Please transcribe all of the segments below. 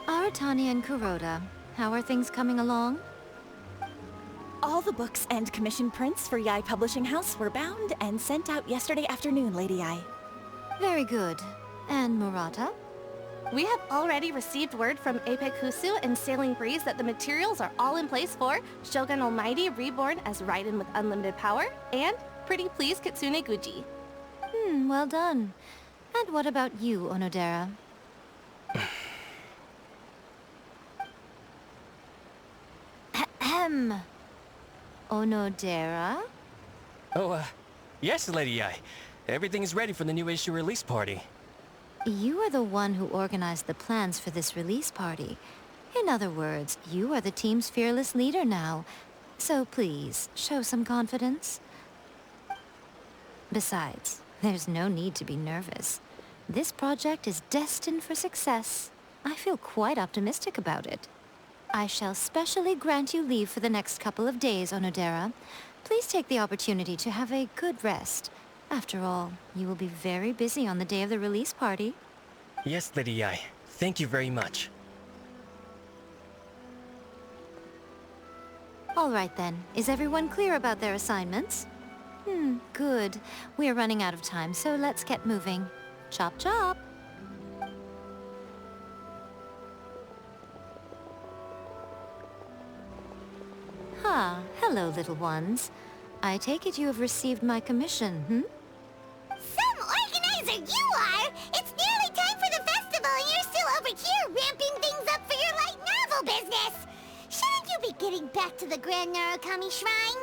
Aratani and Kuroda, how are things coming along? All the books and commission prints for Yai Publishing House were bound and sent out yesterday afternoon, Lady Yai. Very good. And Murata? We have already received word from Apekusu and Sailing Breeze that the materials are all in place for Shogun Almighty reborn as Raiden with unlimited power and Pretty Please Kitsune Guji. Well done. And what about you, Onodera? Ahem. Onodera? Oh, yes, Lady Yai. Everything is ready for the new issue release party. You are the one who organized the plans for this release party. In other words, you are the team's fearless leader now. So please, show some confidence. Besides, there's no need to be nervous. This project is destined for success. I feel quite optimistic about it. I shall specially grant you leave for the next couple of days, Onodera. Please take the opportunity to have a good rest. After all, you will be very busy on the day of the release party. Yes, Lady Yai. Thank you very much. All right then. Is everyone clear about their assignments? Good. We are running out of time, so let's get moving. Chop chop! Hello, little ones. I take it you have received my commission, Some organizer you are! It's nearly time for the festival and you're still over here ramping things up for your light novel business! Shouldn't you be getting back to the Grand Narukami Shrine?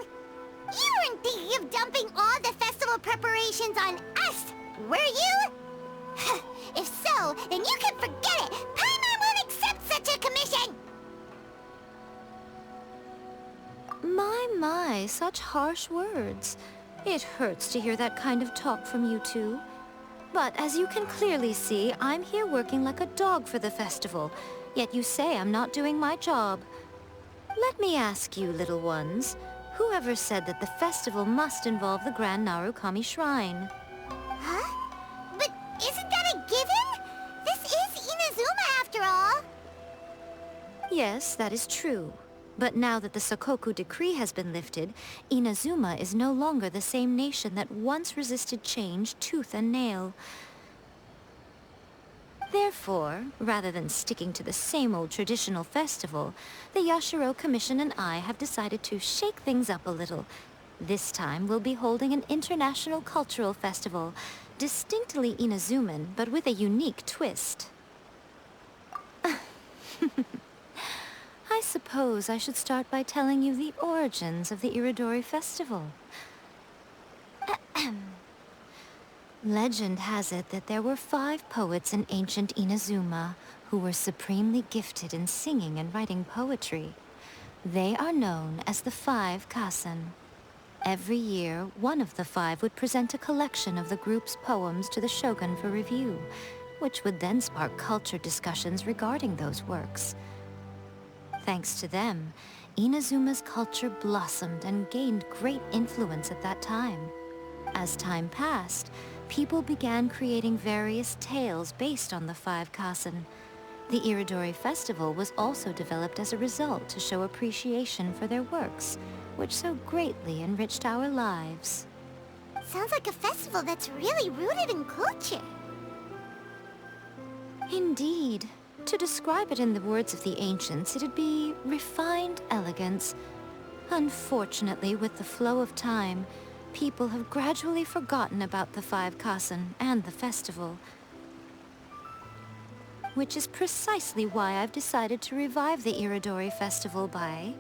You weren't thinking of dumping all the festival preparations on us, were you? If so, then you can forget it! Paimon won't accept such a commission! My, such harsh words. It hurts to hear that kind of talk from you two. But as you can clearly see, I'm here working like a dog for the festival, yet you say I'm not doing my job. Let me ask you, little ones, whoever said that the festival must involve the Grand Narukami Shrine? Huh? But isn't that a given? This is Inazuma after all! Yes, that is true. But now that the Sokoku decree has been lifted, Inazuma is no longer the same nation that once resisted change tooth and nail. Therefore, rather than sticking to the same old traditional festival, the Yashiro Commission and I have decided to shake things up a little. This time we'll be holding an international cultural festival, distinctly Inazuman, but with a unique twist. I suppose I should start by telling you the origins of the Irodori festival. Legend has it that there were 5 poets in ancient Inazuma who were supremely gifted in singing and writing poetry. They are known as the 5 Kasen. Every year, one of the 5 would present a collection of the group's poems to the shogun for review, which would then spark culture discussions regarding those works. Thanks to them, Inazuma's culture blossomed and gained great influence at that time. As time passed, people began creating various tales based on the 5 Kasen. The Irodori festival was also developed as a result to show appreciation for their works, which so greatly enriched our lives. Sounds like a festival that's really rooted in culture. Indeed. To describe it in the words of the ancients, it'd be refined elegance. Unfortunately, with the flow of time, people have gradually forgotten about the 5 Kasen and the festival. Which is precisely why I've decided to revive the Irodori festival by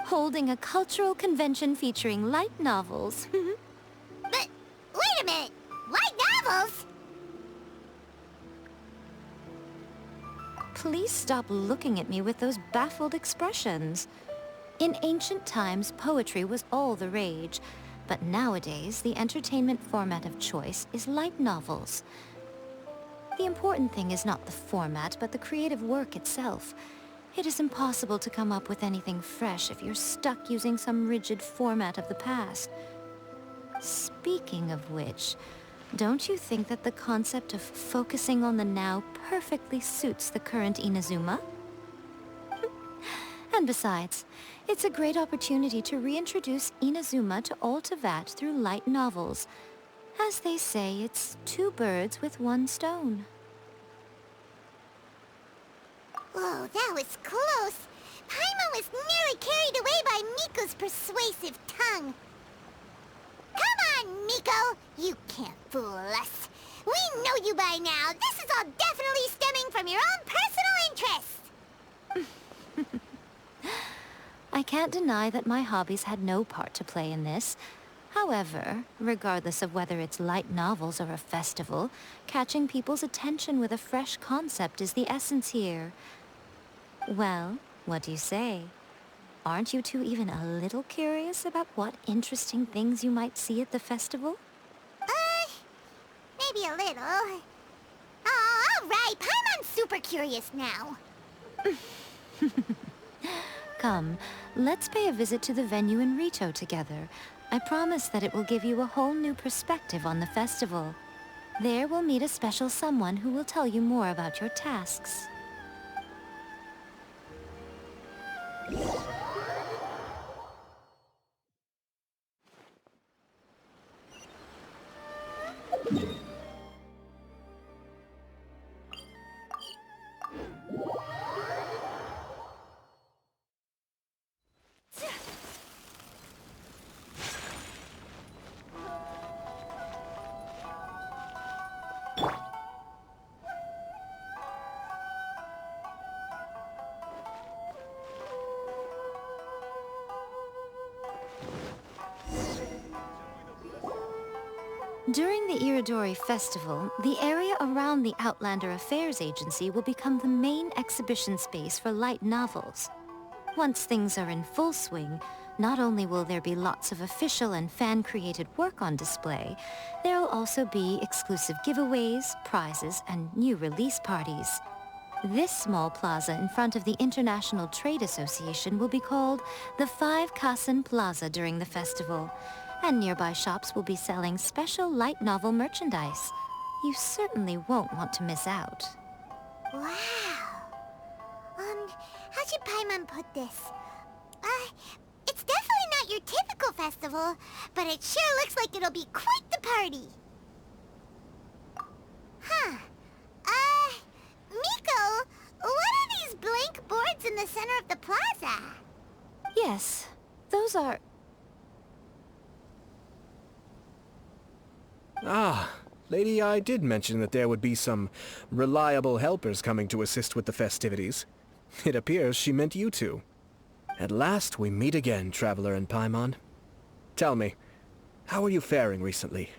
holding a cultural convention featuring light novels. But wait a minute! Light novels? Please stop looking at me with those baffled expressions. In ancient times, poetry was all the rage, but nowadays the entertainment format of choice is light novels. The important thing is not the format, but the creative work itself. It is impossible to come up with anything fresh if you're stuck using some rigid format of the past. Speaking of which, don't you think that the concept of focusing on the now perfectly suits the current Inazuma? And besides, it's a great opportunity to reintroduce Inazuma to all Teyvat through light novels. As they say, it's two birds with one stone. Whoa, that was close. Paimon was nearly carried away by Miko's persuasive tongue. Come on, Miko! You can't fool us. We know you by now. This is all definitely stemming from your own personal interest. I can't deny that my hobbies had no part to play in this. However, regardless of whether it's light novels or a festival, catching people's attention with a fresh concept is the essence here. Well, what do you say? Aren't you two even a little curious about what interesting things you might see at the festival? Maybe a little. Oh, all right. Paimon's super curious now. Come, let's pay a visit to the venue in Rito together. I promise that it will give you a whole new perspective on the festival. There we'll meet a special someone who will tell you more about your tasks. During the Irodori festival, the area around the Outlander Affairs Agency will become the main exhibition space for light novels. Once things are in full swing, not only will there be lots of official and fan-created work on display, there will also be exclusive giveaways, prizes, and new release parties. This small plaza in front of the International Trade Association will be called the 5 Kasen Plaza during the festival, and nearby shops will be selling special light novel merchandise. You certainly won't want to miss out. Wow. How should Paimon put this? It's definitely not your typical festival, but it sure looks like it'll be quite the party. Huh. Miko, what are these blank boards in the center of the plaza? Yes, those are... Ah, Lady I did mention that there would be some reliable helpers coming to assist with the festivities. It appears she meant you two. At last we meet again, Traveler and Paimon. Tell me, how are you faring recently?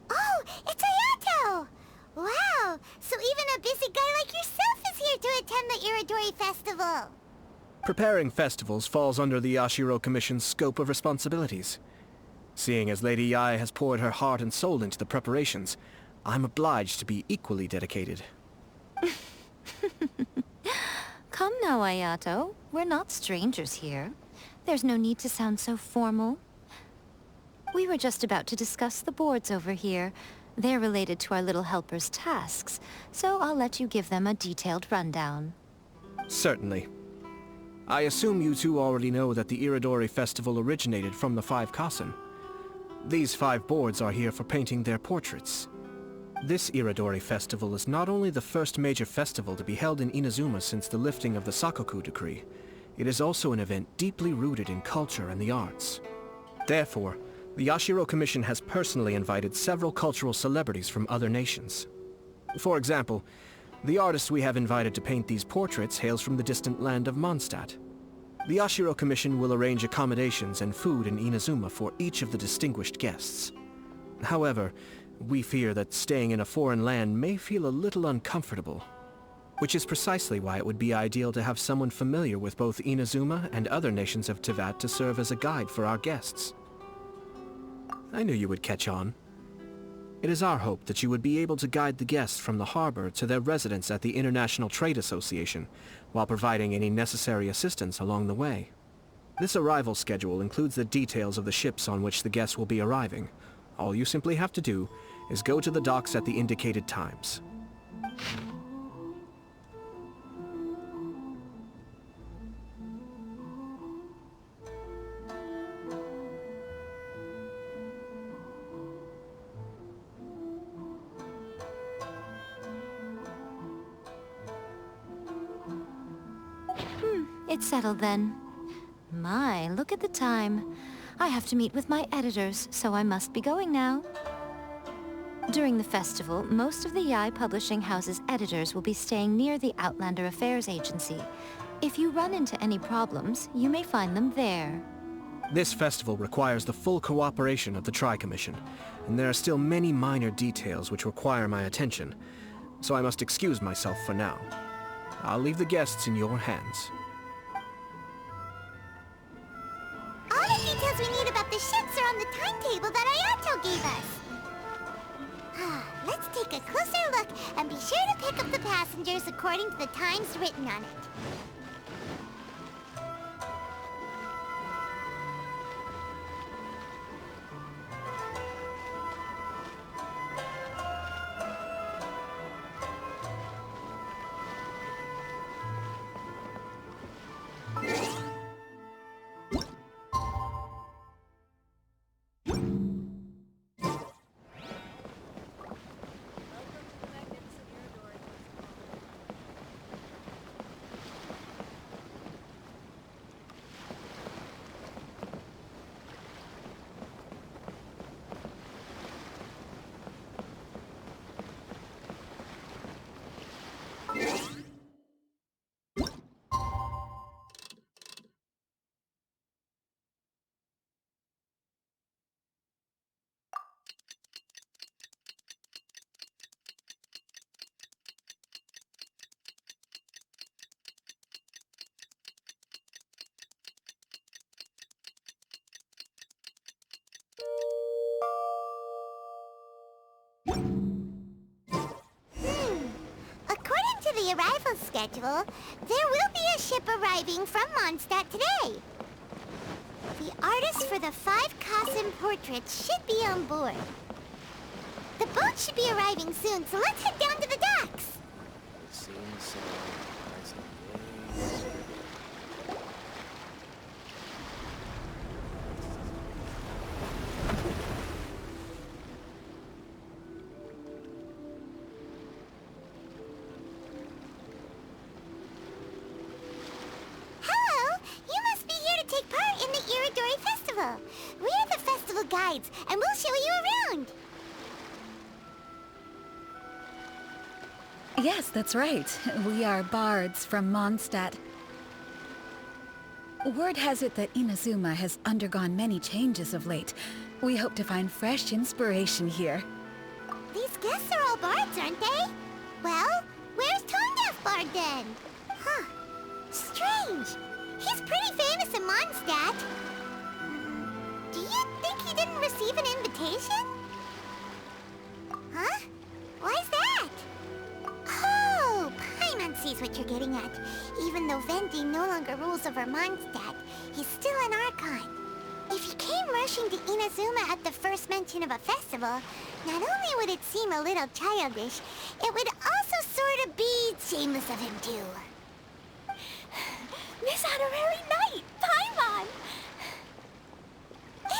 Oh, it's Ayato! Wow, so even a busy guy like yourself is here to attend the Irodori Festival. Preparing festivals falls under the Yashiro Commission's scope of responsibilities. Seeing as Lady Yae has poured her heart and soul into the preparations, I'm obliged to be equally dedicated. Come now, Ayato. We're not strangers here. There's no need to sound so formal. We were just about to discuss the boards over here. They're related to our little helper's tasks, so I'll let you give them a detailed rundown. Certainly. I assume you two already know that the Irodori Festival originated from the 5 Kasen. These 5 boards are here for painting their portraits. This Irodori Festival is not only the first major festival to be held in Inazuma since the lifting of the Sakoku decree, it is also an event deeply rooted in culture and the arts. Therefore, the Yashiro Commission has personally invited several cultural celebrities from other nations. For example, the artist we have invited to paint these portraits hails from the distant land of Mondstadt. The Yashiro Commission will arrange accommodations and food in Inazuma for each of the distinguished guests. However, we fear that staying in a foreign land may feel a little uncomfortable, which is precisely why it would be ideal to have someone familiar with both Inazuma and other nations of Teyvat to serve as a guide for our guests. I knew you would catch on. It is our hope that you would be able to guide the guests from the harbor to their residence at the International Trade Association, while providing any necessary assistance along the way. This arrival schedule includes the details of the ships on which the guests will be arriving. All you simply have to do is go to the docks at the indicated times. It's settled then. My, look at the time. I have to meet with my editors, so I must be going now. During the festival, most of the Yai Publishing House's editors will be staying near the Outlander Affairs Agency. If you run into any problems, you may find them there. This festival requires the full cooperation of the Tri-Commission, and there are still many minor details which require my attention, so I must excuse myself for now. I'll leave the guests in your hands. All the details we need about the ships are on the timetable that Ayato gave us. Let's take a closer look and be sure to pick up the passengers according to the times written on it. According to the arrival schedule, there will be a ship arriving from Mondstadt today. The artists for the 5 Kassen portraits should be on board. The boat should be arriving soon, so let's head down to the docks. It seems so. Hello! You must be here to take part in the Irodori Festival. We're the festival guides, and we'll show you around. Yes, that's right. We are bards from Mondstadt. Word has it that Inazuma has undergone many changes of late. We hope to find fresh inspiration here. These guests are all bards, aren't they? Well, where's Tone Deaf Bard then? Huh. Strange. He's pretty famous in Mondstadt. Do you think he didn't receive an invitation? Huh? Why's that? Oh, Paimon sees what you're getting at. Even though Venti no longer rules over Mondstadt, he's still an Archon. If he came rushing to Inazuma at the first mention of a festival, not only would it seem a little childish, it would also sort of be shameless of him too. Miss Honorary Knight, Paimon!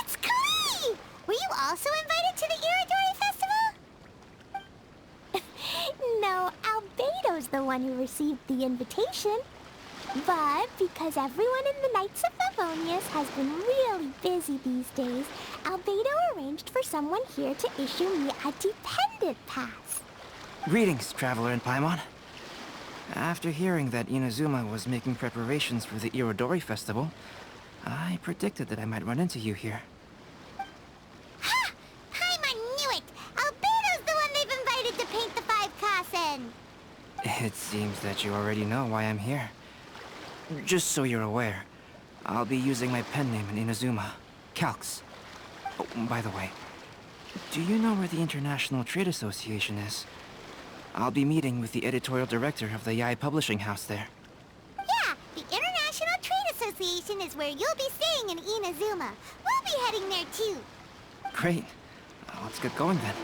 It's Klee! Were you also invited to the Irodori Festival? No, Albedo's the one who received the invitation. But because everyone in the Knights of Favonius has been really busy these days, Albedo arranged for someone here to issue me a dependent pass. Greetings, Traveler and Paimon. After hearing that Inazuma was making preparations for the Irodori Festival, I predicted that I might run into you here. Ha! Paimon knew it! Albedo's the one they've invited to paint the 5 Kassen! It seems that you already know why I'm here. Just so you're aware, I'll be using my pen name in Inazuma, Calx. Oh, by the way, Do you know where the International Trade Association is? I'll be meeting with the editorial director of the Yai Publishing House there. Yeah, the International Trade Association is where you'll be staying in Inazuma. We'll be heading there too. Great. Let's get going then.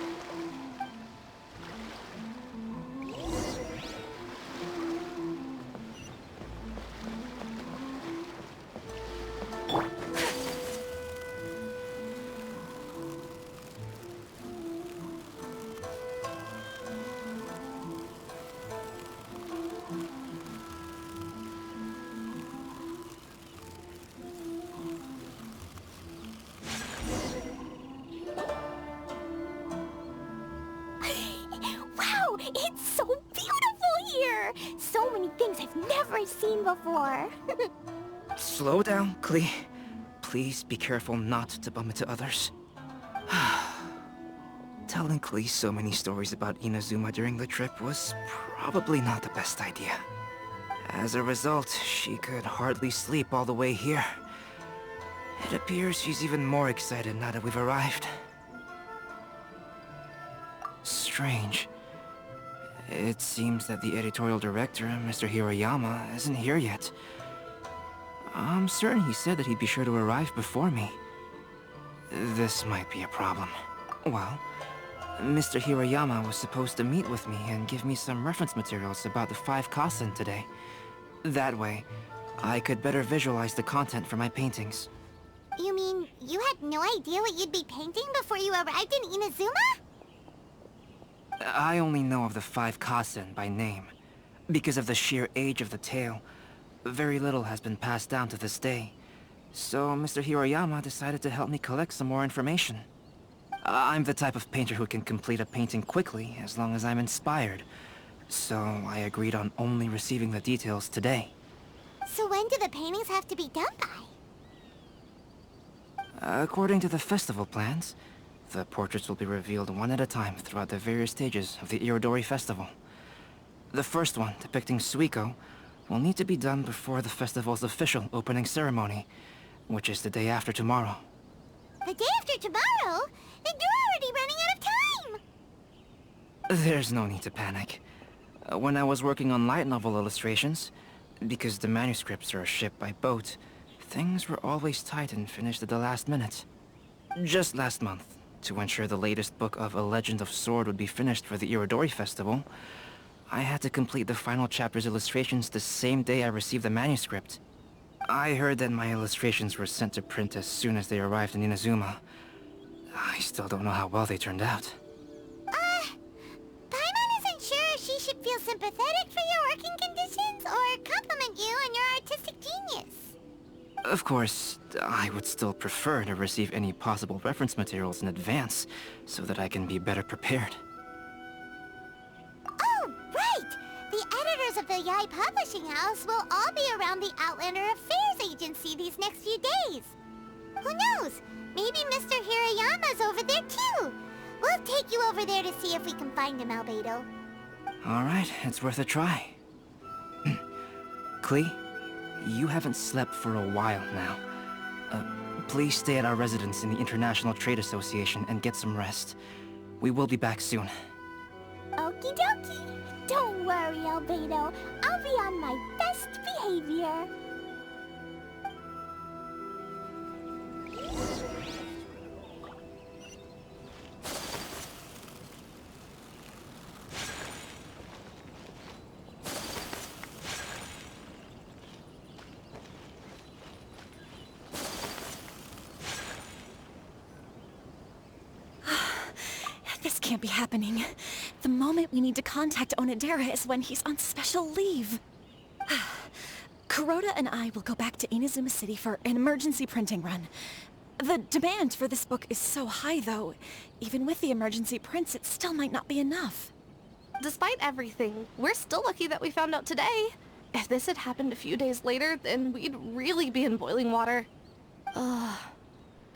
Wow, it's so beautiful here! So many things I've never seen before. Slow down, Klee. Please be careful not to bump into others. Telling Klee so many stories about Inazuma during the trip was probably not the best idea. As a result, she could hardly sleep all the way here. It appears she's even more excited now that we've arrived. Strange. It seems that the editorial director, Mr. Hiroyama, isn't here yet. I'm certain he said that he'd be sure to arrive before me. This might be a problem. Well, Mr. Hiroyama was supposed to meet with me and give me some reference materials about the 5 Kasen today. That way, I could better visualize the content for my paintings. You mean you had no idea what you'd be painting before you arrived in Inazuma? I only know of the 5 Kasen by name. Because of the sheer age of the tale, very little has been passed down to this day. So Mr. Hiroyama decided to help me collect some more information. I'm the type of painter who can complete a painting quickly as long as I'm inspired. So I agreed on only receiving the details today. So when do the paintings have to be done by? According to the festival plans, the portraits will be revealed one at a time throughout the various stages of the Irodori festival. The first one, depicting Suiko, will need to be done before the festival's official opening ceremony, which is the day after tomorrow. The day after tomorrow? Then you're already running out of time! There's no need to panic. When I was working on light novel illustrations, because the manuscripts are shipped by boat, things were always tight and finished at the last minute. Just last month, to ensure the latest book of A Legend of Sword would be finished for the Irodori Festival, I had to complete the final chapter's illustrations the same day I received the manuscript. I heard that my illustrations were sent to print as soon as they arrived in Inazuma. I still don't know how well they turned out. Paimon isn't sure if she should feel sympathetic for your working conditions or compliment you on your artistic genius. Of course, I would still prefer to receive any possible reference materials in advance, so that I can be better prepared. Oh, right! The editors of the Yai Publishing House will all be around the Outlander Affairs Agency these next few days. Who knows? Maybe Mr. Hiroyama's over there too. We'll take you over there to see if we can find him, Albedo. Alright, it's worth a try. Klee, you haven't slept for a while now. Please stay at our residence in the International Trade Association and get some rest. We will be back soon. Okie dokie. Don't worry, Albedo. I'll be on my best behavior. This can't be happening. The moment we need to contact Onodera is when he's on special leave. Kuroda and I will go back to Inazuma City for an emergency printing run. The demand for this book is so high, though. Even with the emergency prints, it still might not be enough. Despite everything, we're still lucky that we found out today. If this had happened a few days later, then we'd really be in boiling water.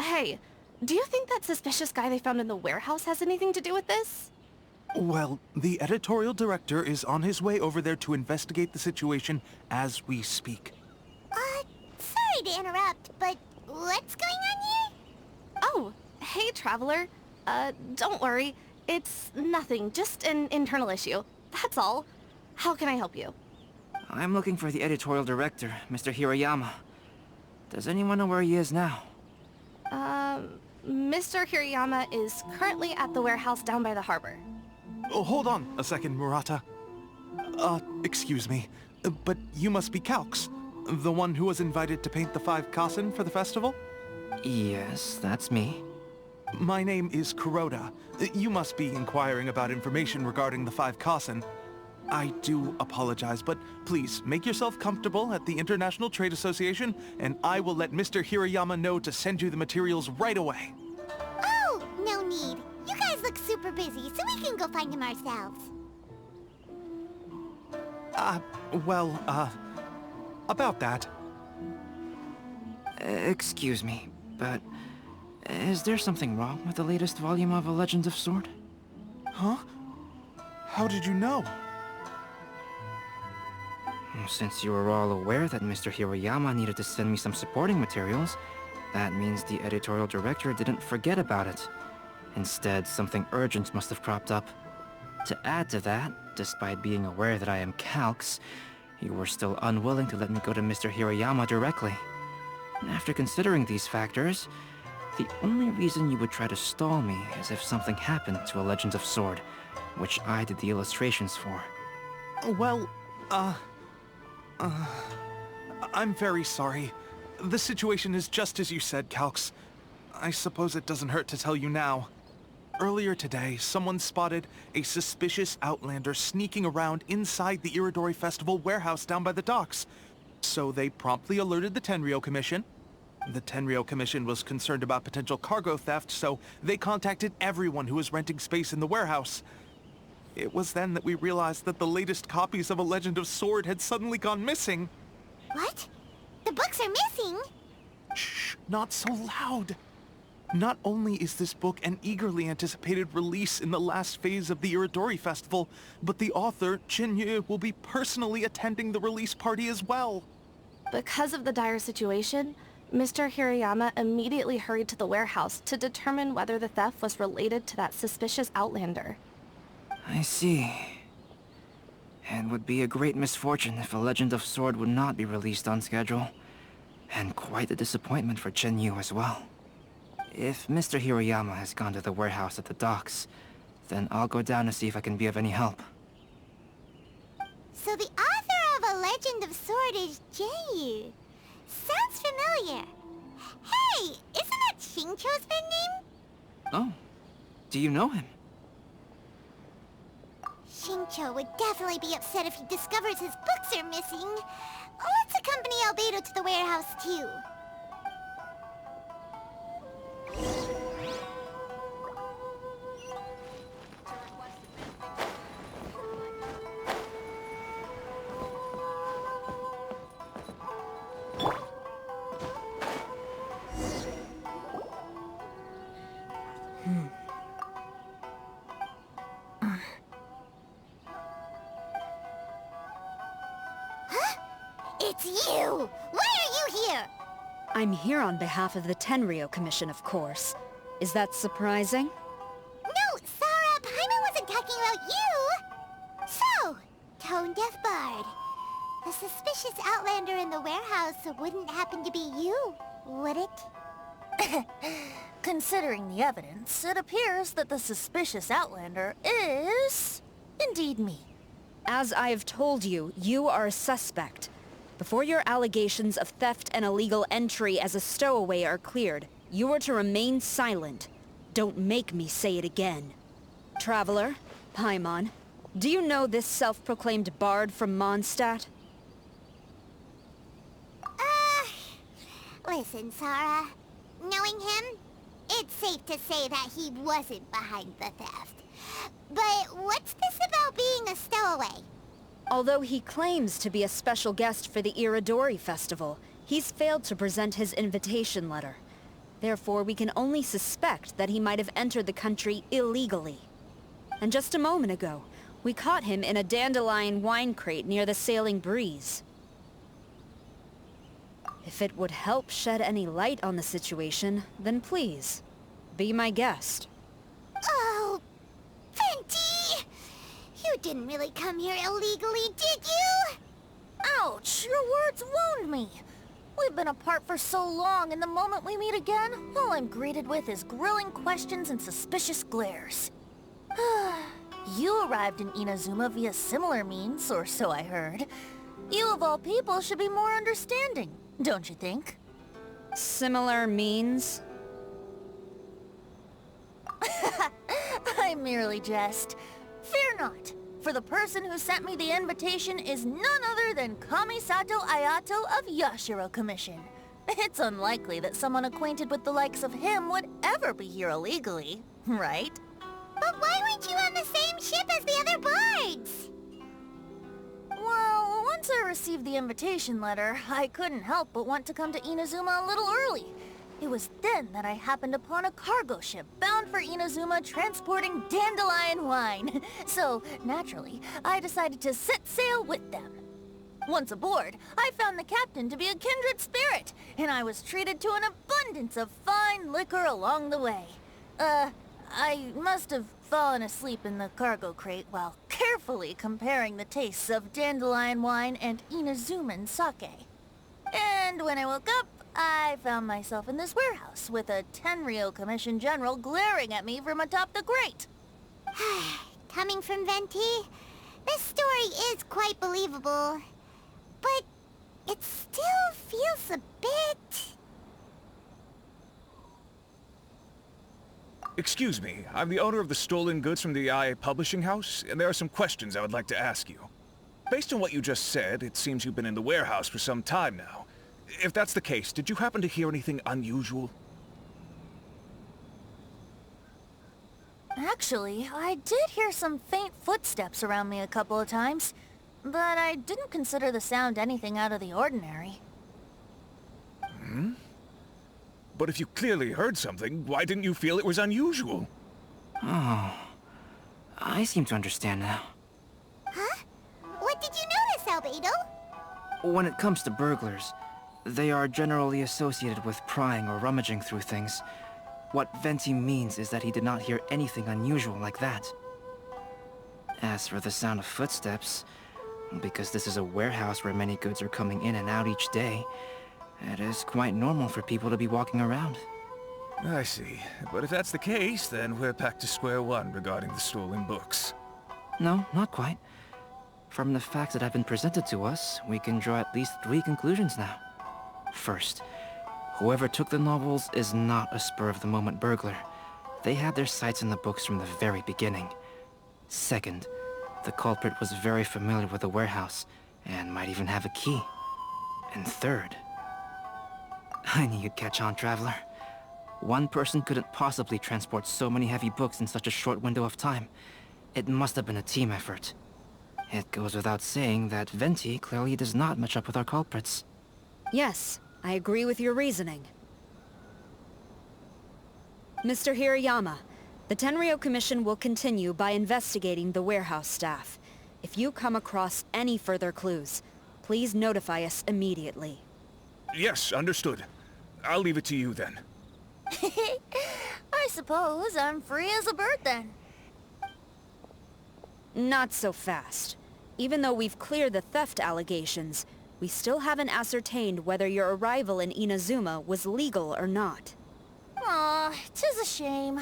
Hey, do you think that suspicious guy they found in the warehouse has anything to do with this? Well, the editorial director is on his way over there to investigate the situation as we speak. Sorry to interrupt, but what's going on here? Oh, hey, Traveler. Don't worry. It's nothing, just an internal issue. That's all. How can I help you? I'm looking for the editorial director, Mr. Hirayama. Does anyone know where he is now? Mr. Hirayama is currently at the warehouse down by the harbor. Oh, hold on a second, Murata. Excuse me, but you must be Calx, the one who was invited to paint the 5 Kasen for the festival? Yes, that's me. My name is Kuroda. You must be inquiring about information regarding the 5 Kasen. I do apologize, but please make yourself comfortable at the International Trade Association, and I will let Mr. Hirayama know to send you the materials right away. Oh, no need. You guys look super busy, so we can go find him ourselves. About that. Excuse me, but is there something wrong with the latest volume of A Legend of Sword? Huh? How did you know? Since you were all aware that Mr. Hirayama needed to send me some supporting materials, that means the editorial director didn't forget about it. Instead, something urgent must have cropped up. To add to that, despite being aware that I am Calx, you were still unwilling to let me go to Mr. Hirayama directly. After considering these factors, the only reason you would try to stall me is if something happened to A Legend of Sword, which I did the illustrations for. Well, I'm very sorry. The situation is just as you said, Calx. I suppose it doesn't hurt to tell you now. Earlier today, someone spotted a suspicious outlander sneaking around inside the Irodori Festival warehouse down by the docks. So they promptly alerted the Tenryou Commission. The Tenryou Commission was concerned about potential cargo theft, so they contacted everyone who was renting space in the warehouse. It was then that we realized that the latest copies of A Legend of Sword had suddenly gone missing. What? The books are missing? Shh, not so loud. Not only is this book an eagerly anticipated release in the last phase of the Irodori Festival, but the author, Jinyu, will be personally attending the release party as well. Because of the dire situation, Mr. Hirayama immediately hurried to the warehouse to determine whether the theft was related to that suspicious outlander. I see. It would be a great misfortune if A Legend of Sword would not be released on schedule. And quite a disappointment for Jinyu as well. If Mr. Hirayama has gone to the warehouse at the docks, then I'll go down to see if I can be of any help. So the author of A Legend of Sword is Jinyu. Sounds familiar. Hey, isn't that Xingqiu's pen name? Oh, do you know him? Xingqiu would definitely be upset if he discovers his books are missing. Let's accompany Albedo to the warehouse, too. It's you! Why are you here? I'm here on behalf of the Tenryou Commission, of course. Is that surprising? No, Sarah, Paimon wasn't talking about you! So, Tone-Deaf Bard. The suspicious outlander in the warehouse wouldn't happen to be you, would it? Considering the evidence, it appears that the suspicious outlander is indeed me. As I have told you, you are a suspect. Before your allegations of theft and illegal entry as a stowaway are cleared, you are to remain silent. Don't make me say it again. Traveler, Paimon, do you know this self-proclaimed bard from Mondstadt? Listen, Sarah. Knowing him, it's safe to say that he wasn't behind the theft. But what's this about being a stowaway? Although he claims to be a special guest for the Irodori Festival, he's failed to present his invitation letter. Therefore, we can only suspect that he might have entered the country illegally. And just a moment ago, we caught him in a dandelion wine crate near the Sailing Breeze. If it would help shed any light on the situation, then please, be my guest. Oh, Venti! You didn't really come here illegally, did you? Ouch! Your words wound me. We've been apart for so long, and the moment we meet again, all I'm greeted with is grilling questions and suspicious glares. You arrived in Inazuma via similar means, or so I heard. You of all people should be more understanding, don't you think? Similar means? I merely jest. Fear not, for the person who sent me the invitation is none other than Kamisato Ayato of Yashiro Commission. It's unlikely that someone acquainted with the likes of him would ever be here illegally, right? But why weren't you on the same ship as the other bards? Well, once I received the invitation letter, I couldn't help but want to come to Inazuma a little early. It was then that I happened upon a cargo ship bound for Inazuma transporting dandelion wine. So, naturally, I decided to set sail with them. Once aboard, I found the captain to be a kindred spirit, and I was treated to an abundance of fine liquor along the way. I must have fallen asleep in the cargo crate while carefully comparing the tastes of dandelion wine and Inazuman sake. And when I woke up, I found myself in this warehouse with a Tenryo Commission General glaring at me from atop the grate. Coming from Venti, this story is quite believable. But it still feels a bit... Excuse me, I'm the owner of the stolen goods from the IA publishing house, and there are some questions I would like to ask you. Based on what you just said, it seems you've been in the warehouse for some time now. If that's the case, did you happen to hear anything unusual? Actually, I did hear some faint footsteps around me a couple of times, but I didn't consider the sound anything out of the ordinary. Hmm? But if you clearly heard something, why didn't you feel it was unusual? Oh, I seem to understand now. Huh? What did you notice, Albedo? When it comes to burglars, they are generally associated with prying or rummaging through things. What Venti means is that he did not hear anything unusual like that. As for the sound of footsteps, because this is a warehouse where many goods are coming in and out each day, it is quite normal for people to be walking around. I see. But if that's the case, then we're back to square one regarding the stolen books. No, not quite. From the facts that have been presented to us, we can draw at least 3 conclusions now. First, whoever took the novels is not a spur-of-the-moment burglar. They had their sights on the books from the very beginning. Second, the culprit was very familiar with the warehouse, and might even have a key. And third... I knew you'd catch on, Traveler. One person couldn't possibly transport so many heavy books in such a short window of time. It must have been a team effort. It goes without saying that Venti clearly does not match up with our culprits. Yes, I agree with your reasoning. Mr. Hirayama, the Tenryo Commission will continue by investigating the warehouse staff. If you come across any further clues, please notify us immediately. Yes, understood. I'll leave it to you then. I suppose I'm free as a bird then. Not so fast. Even though we've cleared the theft allegations, we still haven't ascertained whether your arrival in Inazuma was legal or not. Aw, 'tis a shame.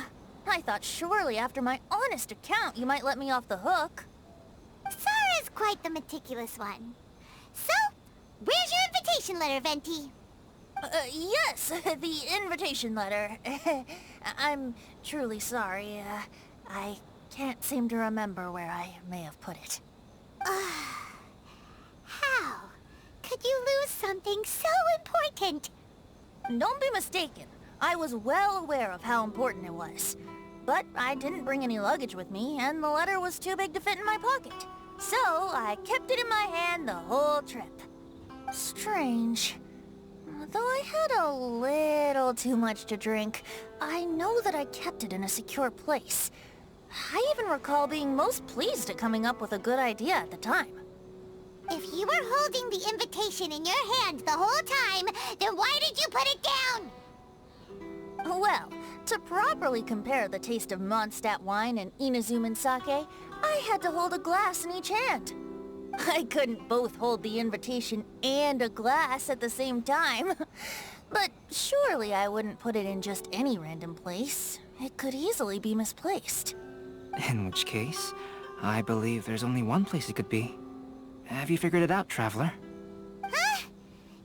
I thought surely after my honest account you might let me off the hook. Sara's quite the meticulous one. So, where's your invitation letter, Venti? Yes, the invitation letter. I'm truly sorry. I can't seem to remember where I may have put it. How could you lose something so important? Don't be mistaken. I was well aware of how important it was. But I didn't bring any luggage with me, and the letter was too big to fit in my pocket. So I kept it in my hand the whole trip. Strange. Though I had a little too much to drink, I know that I kept it in a secure place. I even recall being most pleased at coming up with a good idea at the time. If you were holding the invitation in your hand the whole time, then why did you put it down? Well, To properly compare the taste of Mondstadt wine and Inazuman sake, I had to hold a glass in each hand. I couldn't both hold the invitation and a glass at the same time. But surely I wouldn't put it in just any random place. It could easily be misplaced. In which case, I believe there's only one place it could be. Have you figured it out, Traveler? Huh?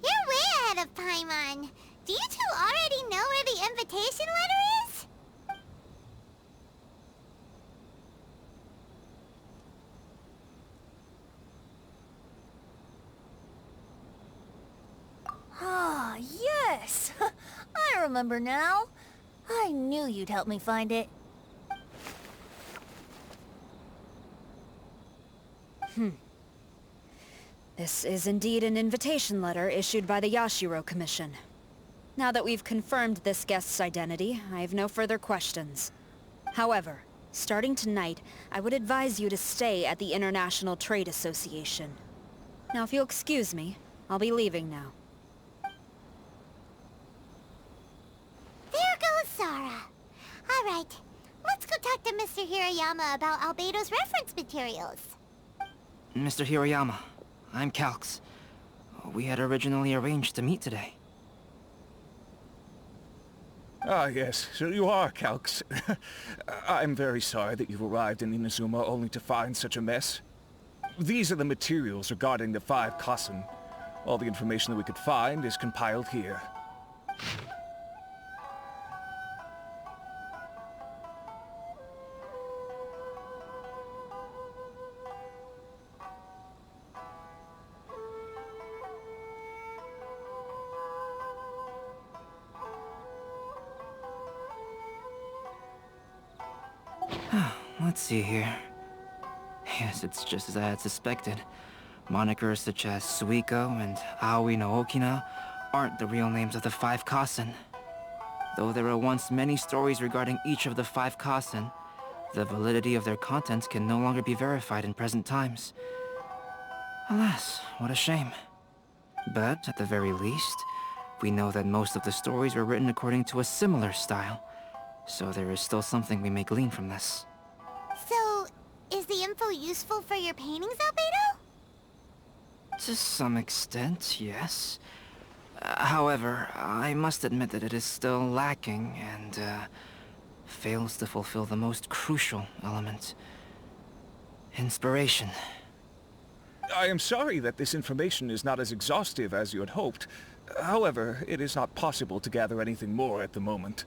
You're way ahead of Paimon. Do you two already know where the invitation letter is? Ah, yes! I remember now. I knew you'd help me find it. This is indeed an invitation letter issued by the Yashiro Commission. Now that we've confirmed this guest's identity, I have no further questions. However, starting tonight, I would advise you to stay at the International Trade Association. Now, if you'll excuse me, I'll be leaving now. There goes Sara. Alright, let's go talk to Mr. Hirayama about Albedo's reference materials. Mr. Hiroyama, I'm Calx. We had originally arranged to meet today. Ah, yes, so you are Calx. I'm very sorry that you've arrived in Inazuma only to find such a mess. These are the materials regarding the 5 Kassen. All the information that we could find is compiled here. Let's see here. Yes, it's just as I had suspected. Monikers such as Suiko and Aoi no Okina aren't the real names of the 5 Kassen. Though there were once many stories regarding each of the 5 Kassen, the validity of their contents can no longer be verified in present times. Alas, what a shame. But, at the very least, we know that most of the stories were written according to a similar style, so there is still something we may glean from this. So, is the info useful for your paintings, Albedo? To some extent, yes. However, I must admit that it is still lacking and, fails to fulfill the most crucial element. Inspiration. I am sorry that this information is not as exhaustive as you had hoped. However, it is not possible to gather anything more at the moment.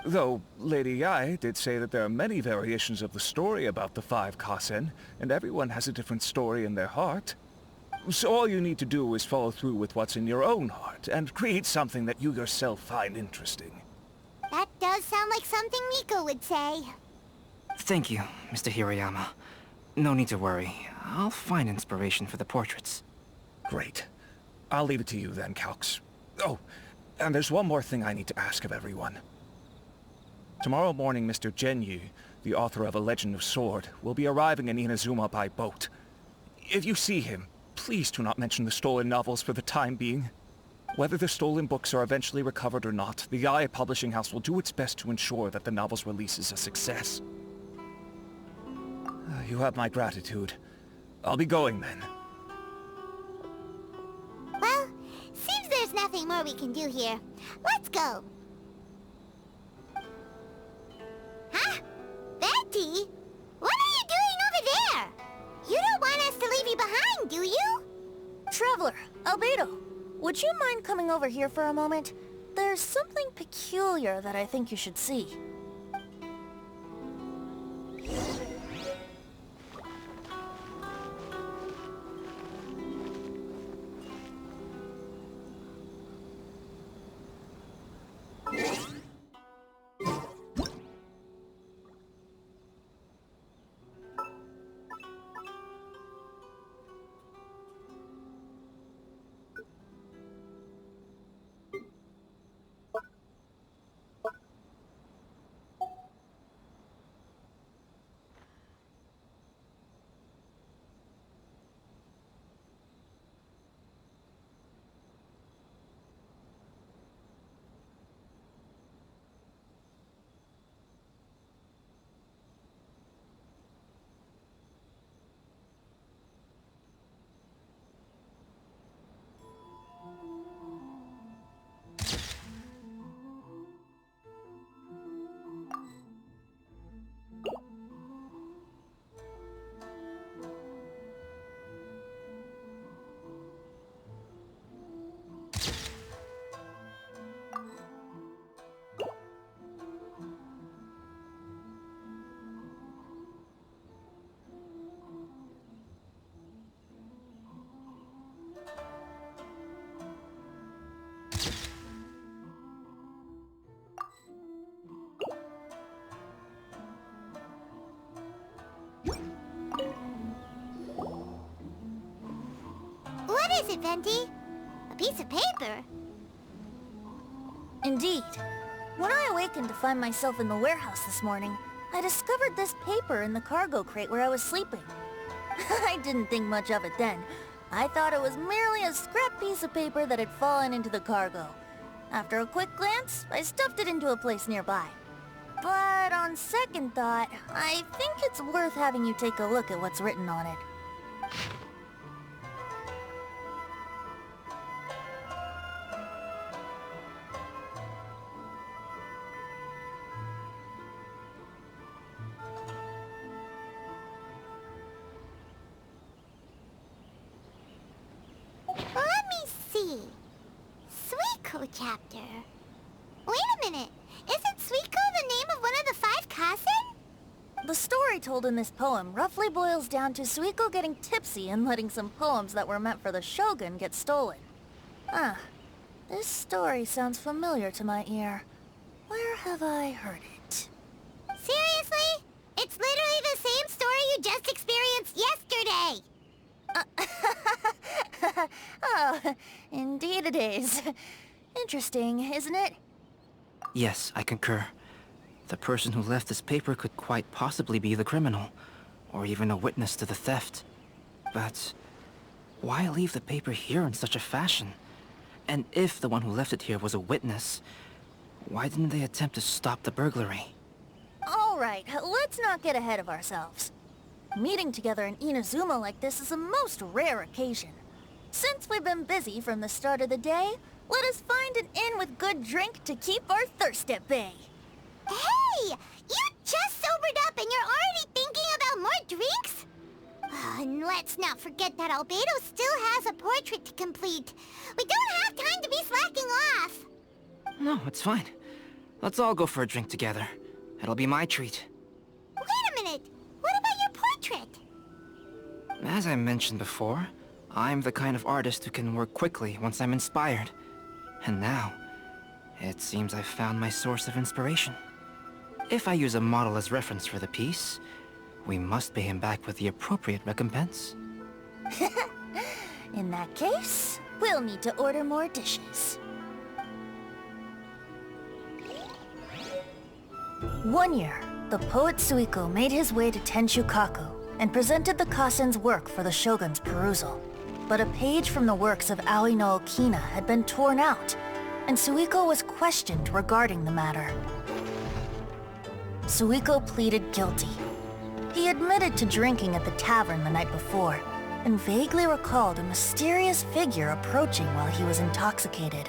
Though, Lady Yae did say that there are many variations of the story about the 5 Kassen, and everyone has a different story in their heart. So all you need to do is follow through with what's in your own heart, and create something that you yourself find interesting. That does sound like something Miko would say. Thank you, Mr. Hiroyama. No need to worry. I'll find inspiration for the portraits. Great. I'll leave it to you then, Calx. Oh, and there's one more thing I need to ask of everyone. Tomorrow morning, Mr. Genyu, the author of A Legend of Sword, will be arriving in Inazuma by boat. If you see him, please do not mention the stolen novels for the time being. Whether the stolen books are eventually recovered or not, the Yae Publishing House will do its best to ensure that the novel's release is a success. You have my gratitude. I'll be going then. Well, seems there's nothing more we can do here. Let's go. Huh? Betty? What are you doing over there? You don't want us to leave you behind, do you? Traveler, Albedo, would you mind coming over here for a moment? There's something peculiar that I think you should see. is it, Venti? A piece of paper? Indeed. When I awakened to find myself in the warehouse this morning, I discovered this paper in the cargo crate where I was sleeping. I didn't think much of it then. I thought it was merely a scrap piece of paper that had fallen into the cargo. After a quick glance, I stuffed it into a place nearby. But on second thought, I think it's worth having you take a look at what's written on it. Let me see. Suiko chapter. Wait a minute. Isn't Suiko the name of one of the 5 Kasen? The story told in this poem roughly boils down to Suiko getting tipsy and letting some poems that were meant for the Shogun get stolen. Ah, this story sounds familiar to my ear. Where have I heard it? Seriously? It's literally the same story you just experienced yesterday! Oh, indeed it is. Interesting, isn't it? Yes, I concur. The person who left this paper could quite possibly be the criminal, or even a witness to the theft. But why leave the paper here in such a fashion? And if the one who left it here was a witness, why didn't they attempt to stop the burglary? Alright, let's not get ahead of ourselves. Meeting together in Inazuma like this is a most rare occasion. Since we've been busy from the start of the day, let us find an inn with good drink to keep our thirst at bay. Hey! You just sobered up and you're already thinking about more drinks? And let's not forget that Albedo still has a portrait to complete. We don't have time to be slacking off. No, it's fine. Let's all go for a drink together. It'll be my treat. Wait a minute. What about your portrait? As I mentioned before, I'm the kind of artist who can work quickly once I'm inspired. And now, it seems I've found my source of inspiration. If I use a model as reference for the piece, we must pay him back with the appropriate recompense. In that case, we'll need to order more dishes. One year, the poet Suiko made his way to Tenshukaku and presented the Kasen's work for the Shogun's perusal. But a page from the works of Aoi no Okina had been torn out, and Suiko was questioned regarding the matter. Suiko pleaded guilty. He admitted to drinking at the tavern the night before, and vaguely recalled a mysterious figure approaching while he was intoxicated.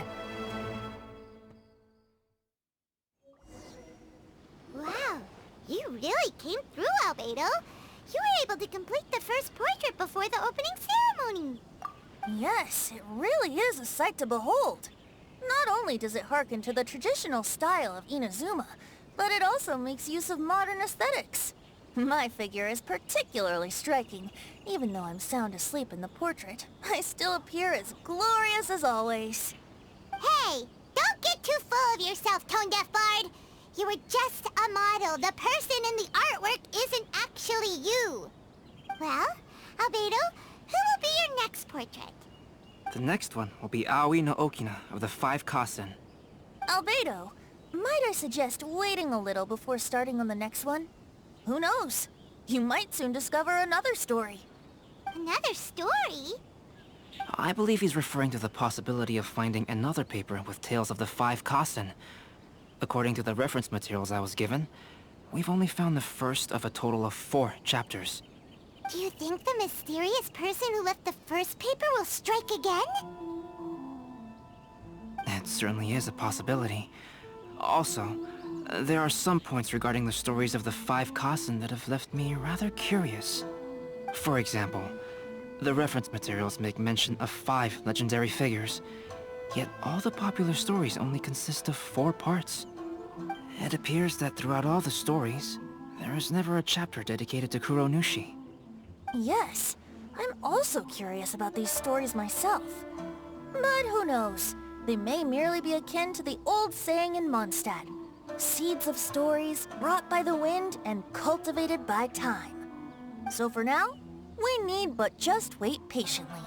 Wow, you really came through, Albedo. You were able to complete the first portrait before the opening ceremony. Yes, it really is a sight to behold. Not only does it harken to the traditional style of Inazuma, but it also makes use of modern aesthetics. My figure is particularly striking. Even though I'm sound asleep in the portrait, I still appear as glorious as always. Hey, don't get too full of yourself, Tone-Deaf Bard. You were just a model. The person in the artwork isn't actually you. Well, Albedo, who will be your next portrait? The next one will be Aoi no Okina of the 5 Kasen. Albedo, might I suggest waiting a little before starting on the next one? Who knows? You might soon discover another story. Another story? I believe he's referring to the possibility of finding another paper with tales of the 5 Kasen. According to the reference materials I was given, we've only found the first of a total of 4 chapters. Do you think the mysterious person who left the first paper will strike again? It certainly is a possibility. Also, there are some points regarding the stories of the 5 Kasen that have left me rather curious. For example, the reference materials make mention of 5 legendary figures, yet all the popular stories only consist of 4 parts. It appears that throughout all the stories, there is never a chapter dedicated to Kuronushi. Yes, I'm also curious about these stories myself. But who knows? They may merely be akin to the old saying in Mondstadt. Seeds of stories brought by the wind and cultivated by time. So for now, we need but just wait patiently.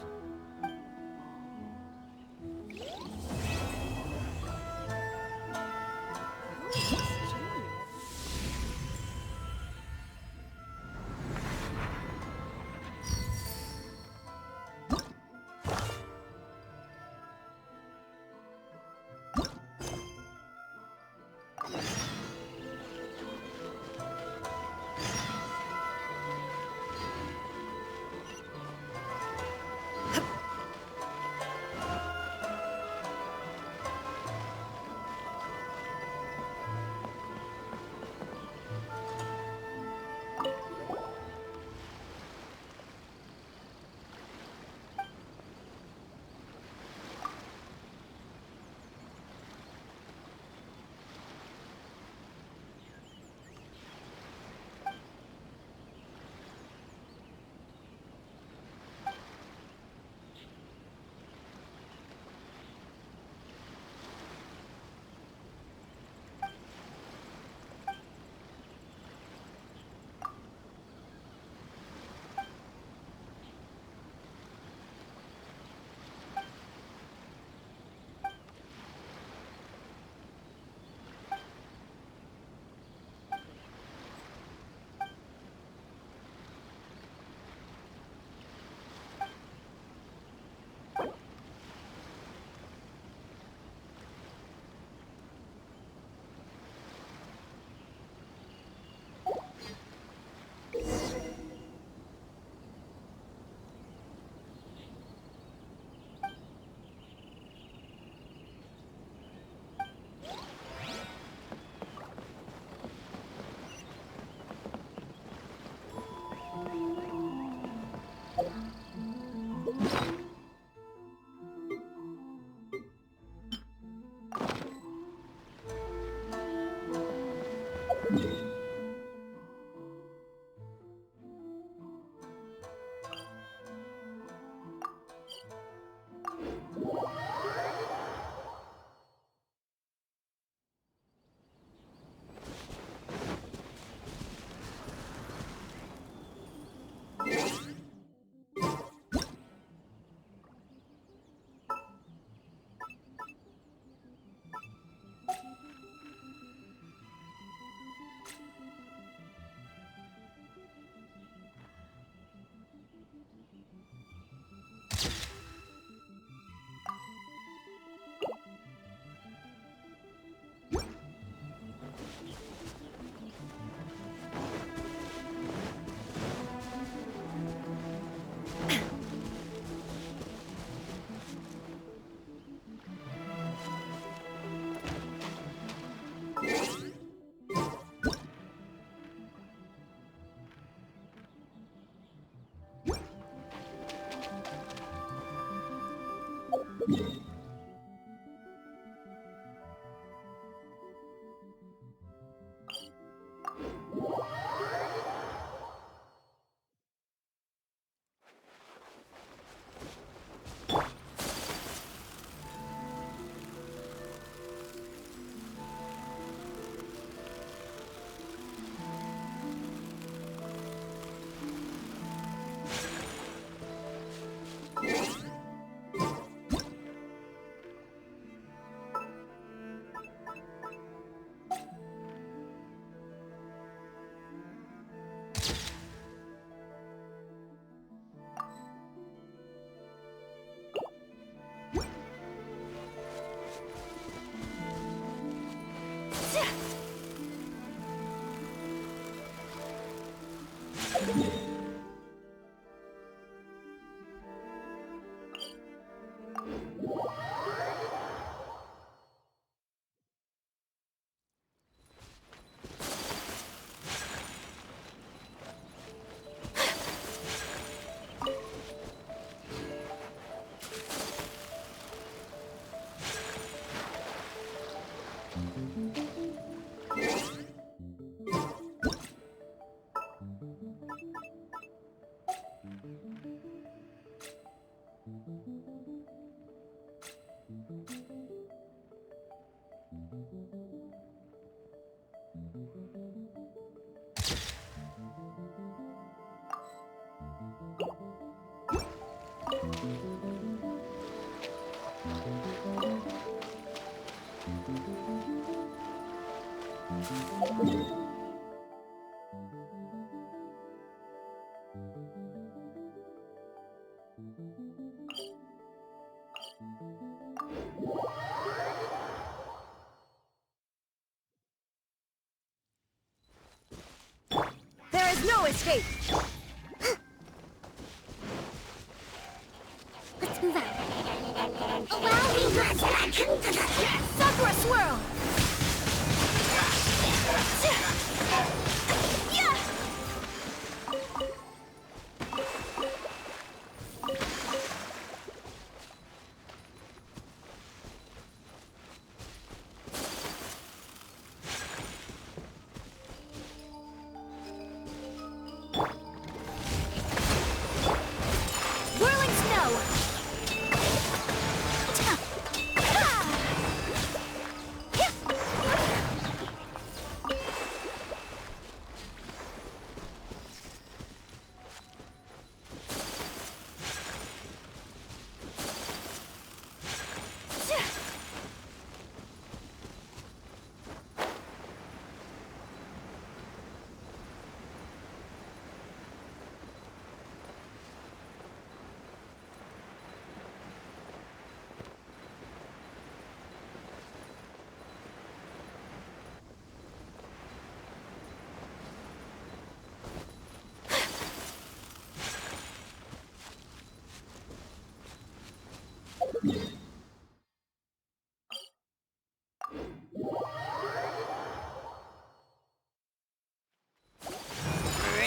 There is no escape! Let's move out. Allow me, Sakura Swirl! Yeah! Whirling Snow!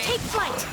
Take flight!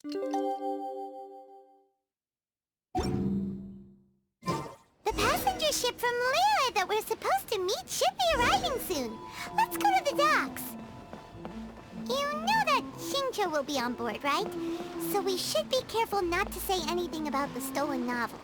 The passenger ship from Liyue that we're supposed to meet should be arriving soon. Let's go to the docks. You know that Xingqiu will be on board, right? So we should be careful not to say anything about the stolen novels.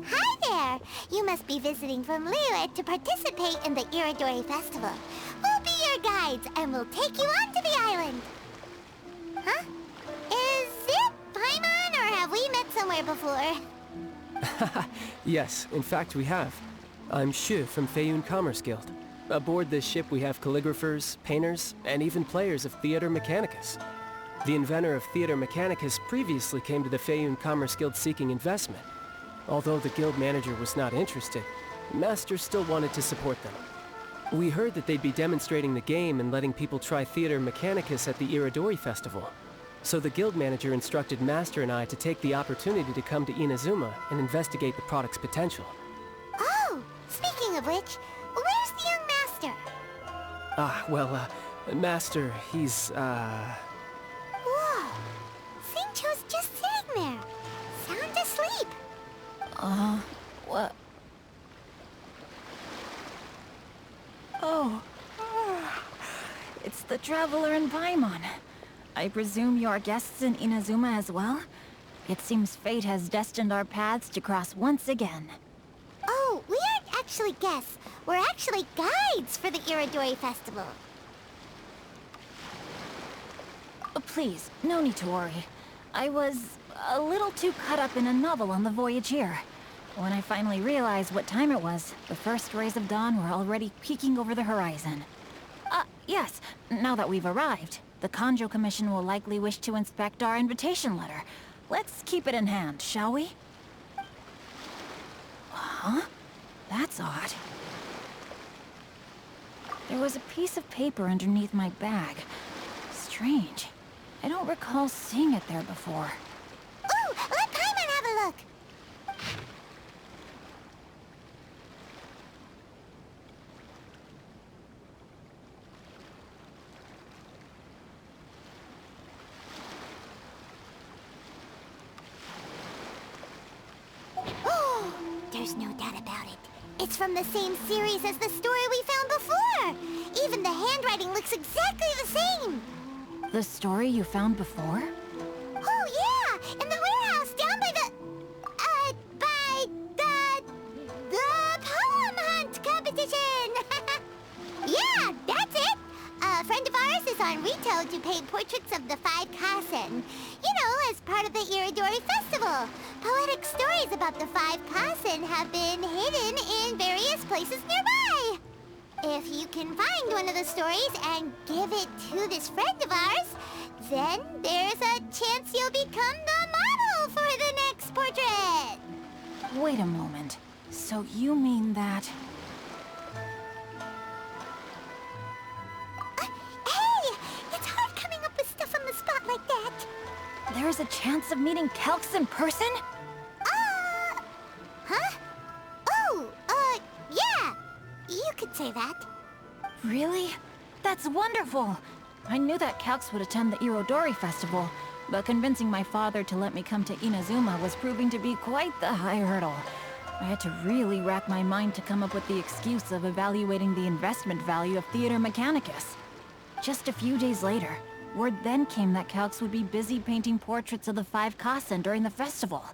Hi there! You must be visiting from Liyue to participate in the Irodori Festival. We'll be your guides, and we'll take you onto the island. Huh? Is it Paimon, or have we met somewhere before? Yes, in fact we have. I'm Shu from Feiyun Commerce Guild. Aboard this ship we have calligraphers, painters, and even players of Theater Mechanicus. The inventor of Theater Mechanicus previously came to the Feiyun Commerce Guild seeking investment. Although the guild manager was not interested, Master still wanted to support them. We heard that they'd be demonstrating the game and letting people try Theater Mechanicus at the Irodori Festival. So the guild manager instructed Master and I to take the opportunity to come to Inazuma and investigate the product's potential. Oh, speaking of which, where's the young master? Master, he's, Whoa! Xingqiu's just sitting there, sound asleep. What? Oh. It's the Traveler and Paimon. I presume you're guests in Inazuma as well? It seems fate has destined our paths to cross once again. Oh, we aren't actually guests. We're actually guides for the Irodori Festival. Please, no need to worry. I was a little too caught up in a novel on the voyage here. When I finally realized what time it was, the first rays of dawn were already peeking over the horizon. Yes, now that we've arrived, the Kanjo Commission will likely wish to inspect our invitation letter. Let's keep it in hand, shall we? Huh? That's odd. There was a piece of paper underneath my bag. Strange. I don't recall seeing it there before. Ooh, let Paimon have a look! Oh, there's no doubt about it. It's from the same series as the story we found before! Even the handwriting looks exactly the same! The story you found before? Oh, yeah! In the warehouse down by the poem hunt competition! Yeah, that's it! A friend of ours is on Rito to paint portraits of the 5 Kasen. You know, as part of the Irodori Festival. Poetic stories about the 5 Kasen have been hidden in various places nearby. If you can find one of the stories and give it to this friend of ours, then there's a chance you'll become the model for the next portrait! Wait a moment. So you mean that... Hey! It's hard coming up with stuff on the spot like that! There's a chance of meeting Calx in person? Huh? Oh, yeah! You could say that. Really? That's wonderful! I knew that Calx would attend the Irodori Festival, but convincing my father to let me come to Inazuma was proving to be quite the high hurdle. I had to really rack my mind to come up with the excuse of evaluating the investment value of Theater Mechanicus. Just a few days later, word then came that Calx would be busy painting portraits of the 5 Kasen during the festival.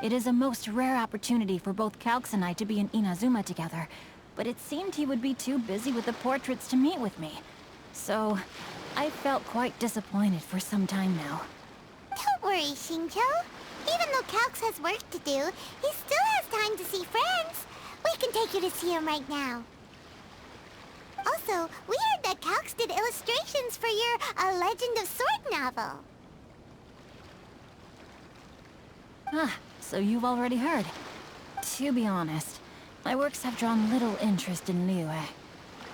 It is a most rare opportunity for both Calx and I to be in Inazuma together, but it seemed he would be too busy with the portraits to meet with me. So, I felt quite disappointed for some time now. Don't worry, Xingqiu. Even though Calx has work to do, he still has time to see friends. We can take you to see him right now. Also, we heard that Calx did illustrations for your A Legend of Sword novel. So you've already heard. To be honest, my works have drawn little interest in Liyue.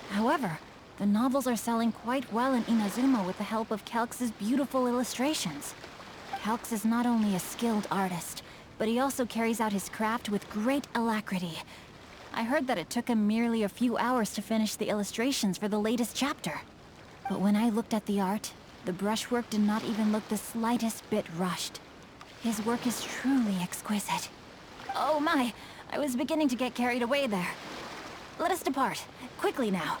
However, the novels are selling quite well in Inazuma with the help of Calx's beautiful illustrations. Calx is not only a skilled artist, but he also carries out his craft with great alacrity. I heard that it took him merely a few hours to finish the illustrations for the latest chapter. But when I looked at the art, the brushwork did not even look the slightest bit rushed. His work is truly exquisite. Oh my, I was beginning to get carried away there. Let us depart, quickly now.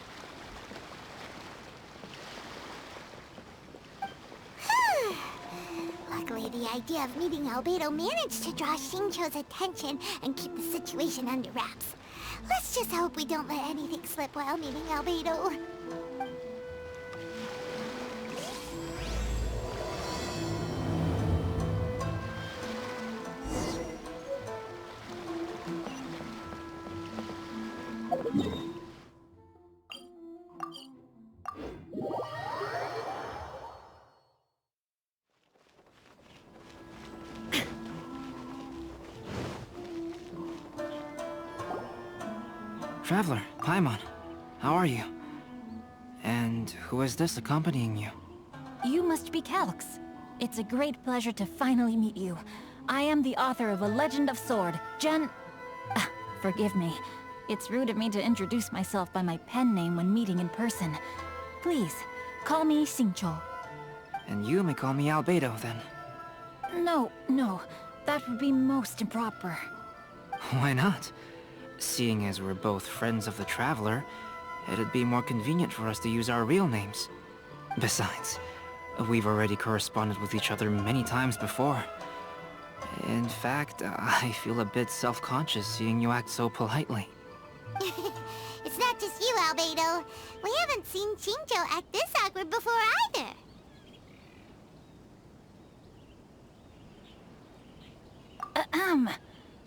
Luckily, the idea of meeting Albedo managed to draw Xingqiu's attention and keep the situation under wraps. Let's just hope we don't let anything slip while meeting Albedo. Traveler, Paimon, how are you? And who is this accompanying you? You must be Calx. It's a great pleasure to finally meet you. I am the author of A Legend of Sword, Forgive me. It's rude of me to introduce myself by my pen name when meeting in person. Please, call me Xingqiu. And you may call me Albedo, then. No, that would be most improper. Why not? Seeing as we're both friends of the Traveler, it'd be more convenient for us to use our real names. Besides, we've already corresponded with each other many times before. In fact, I feel a bit self-conscious seeing you act so politely. It's not just you, Albedo. We haven't seen Xingqiu act this awkward before either.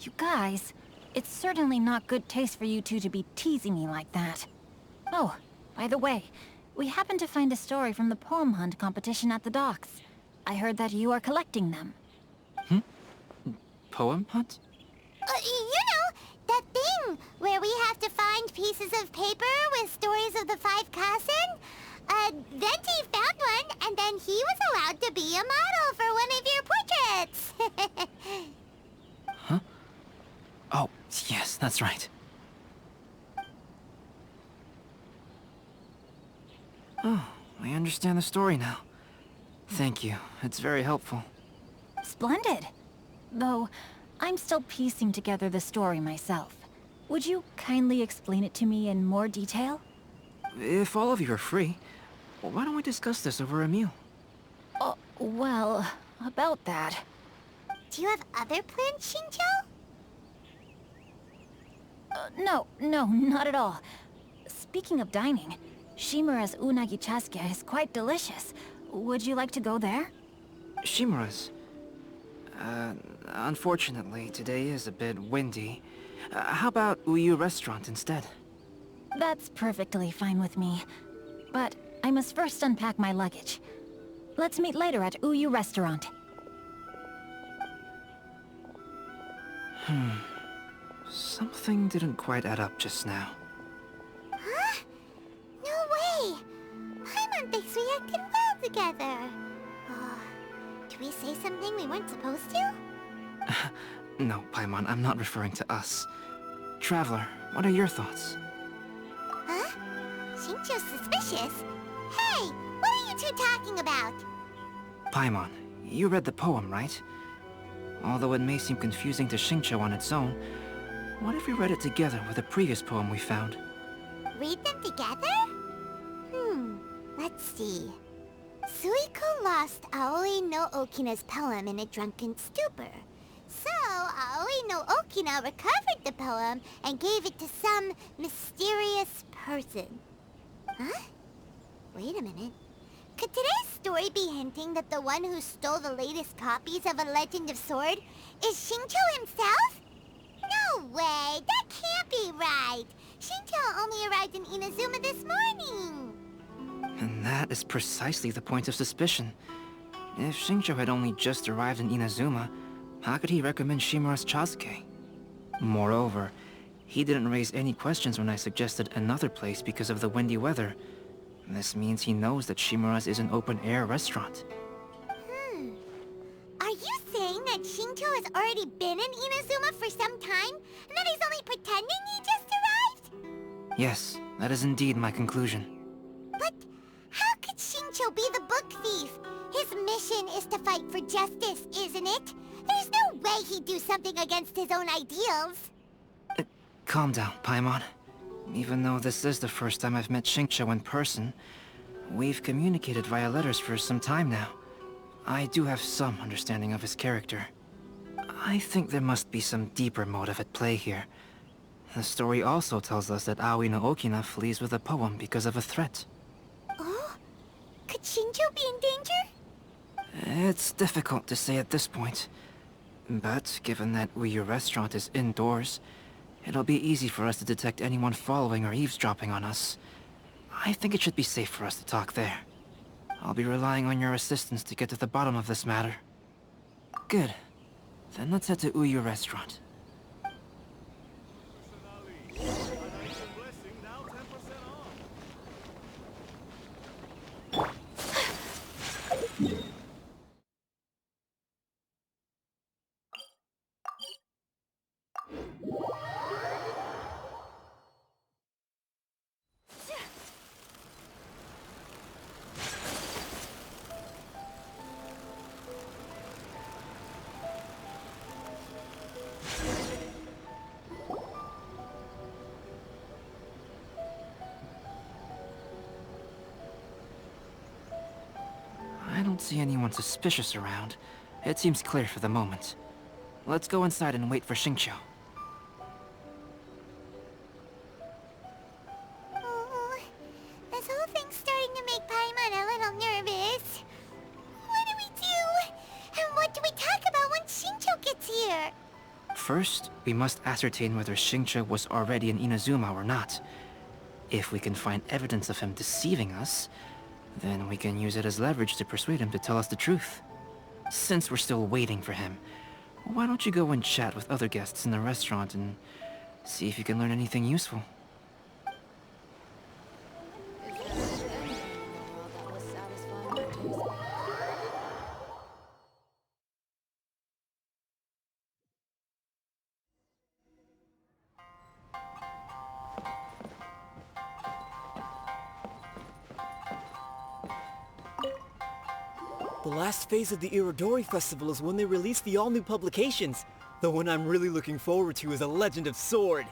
You guys, it's certainly not good taste for you two to be teasing me like that. Oh, by the way, we happened to find a story from the poem hunt competition at the docks. I heard that you are collecting them. Poem hunt? You know, that thing where we have to find pieces of paper with stories of the 5 Kasen? Venti found one, and then he was allowed to be a model for one of your portraits. Huh? Oh, yes, that's right. Oh, I understand the story now. Thank you. It's very helpful. Splendid. Though, I'm still piecing together the story myself. Would you kindly explain it to me in more detail? If all of you are free, why don't we discuss this over a meal? Well, about that. Do you have other plans, Xingqiu? No, not at all. Speaking of dining, Shimura's unagi chasuke is quite delicious. Would you like to go there? Shimura's? Unfortunately, today is a bit windy. How about Uyu Restaurant instead? That's perfectly fine with me. But I must first unpack my luggage. Let's meet later at Uyu Restaurant. Something didn't quite add up just now. Huh? No way! Paimon thinks we acted well together. Did we say something we weren't supposed to? No, Paimon, I'm not referring to us. Traveler, what are your thoughts? Huh? Xingqiu's suspicious? Hey, what are you two talking about? Paimon, you read the poem, right? Although it may seem confusing to Xingqiu on its own, what if we read it together with a previous poem we found? Read them together? Let's see. Suiko lost Aoi no Okina's poem in a drunken stupor. So, Aoi no Okina recovered the poem and gave it to some mysterious person. Huh? Wait a minute. Could today's story be hinting that the one who stole the latest copies of A Legend of Sword is Xingqiu himself? No way! That can't be right! Xingqiu only arrived in Inazuma this morning! And that is precisely the point of suspicion. If Xingqiu had only just arrived in Inazuma, how could he recommend Shimura's chasuke? Moreover, he didn't raise any questions when I suggested another place because of the windy weather. This means he knows that Shimura's is an open-air restaurant. Are that Shincho has already been in Inazuma for some time, and that he's only pretending he just arrived? Yes, that is indeed my conclusion. But how could Shincho be the book thief? His mission is to fight for justice, isn't it? There's no way he'd do something against his own ideals. Calm down, Paimon. Even though this is the first time I've met Shincho in person, we've communicated via letters for some time now. I do have some understanding of his character. I think there must be some deeper motive at play here. The story also tells us that Aoi no Okina flees with a poem because of a threat. Oh? Could Shincho be in danger? It's difficult to say at this point. But given that Uyu Restaurant is indoors, it'll be easy for us to detect anyone following or eavesdropping on us. I think it should be safe for us to talk there. I'll be relying on your assistance to get to the bottom of this matter. Good. Then let's head to Uyu Restaurant. I don't see anyone suspicious around. It seems clear for the moment. Let's go inside and wait for Shincho. Oh, this whole thing's starting to make Paimon a little nervous. What do we do? And what do we talk about when Shincho gets here? First, we must ascertain whether Shincho was already in Inazuma or not. If we can find evidence of him deceiving us, then we can use it as leverage to persuade him to tell us the truth. Since we're still waiting for him, why don't you go and chat with other guests in the restaurant and see if you can learn anything useful? The last phase of the Irodori Festival is when they release the all-new publications. The one I'm really looking forward to is A Legend of Sword.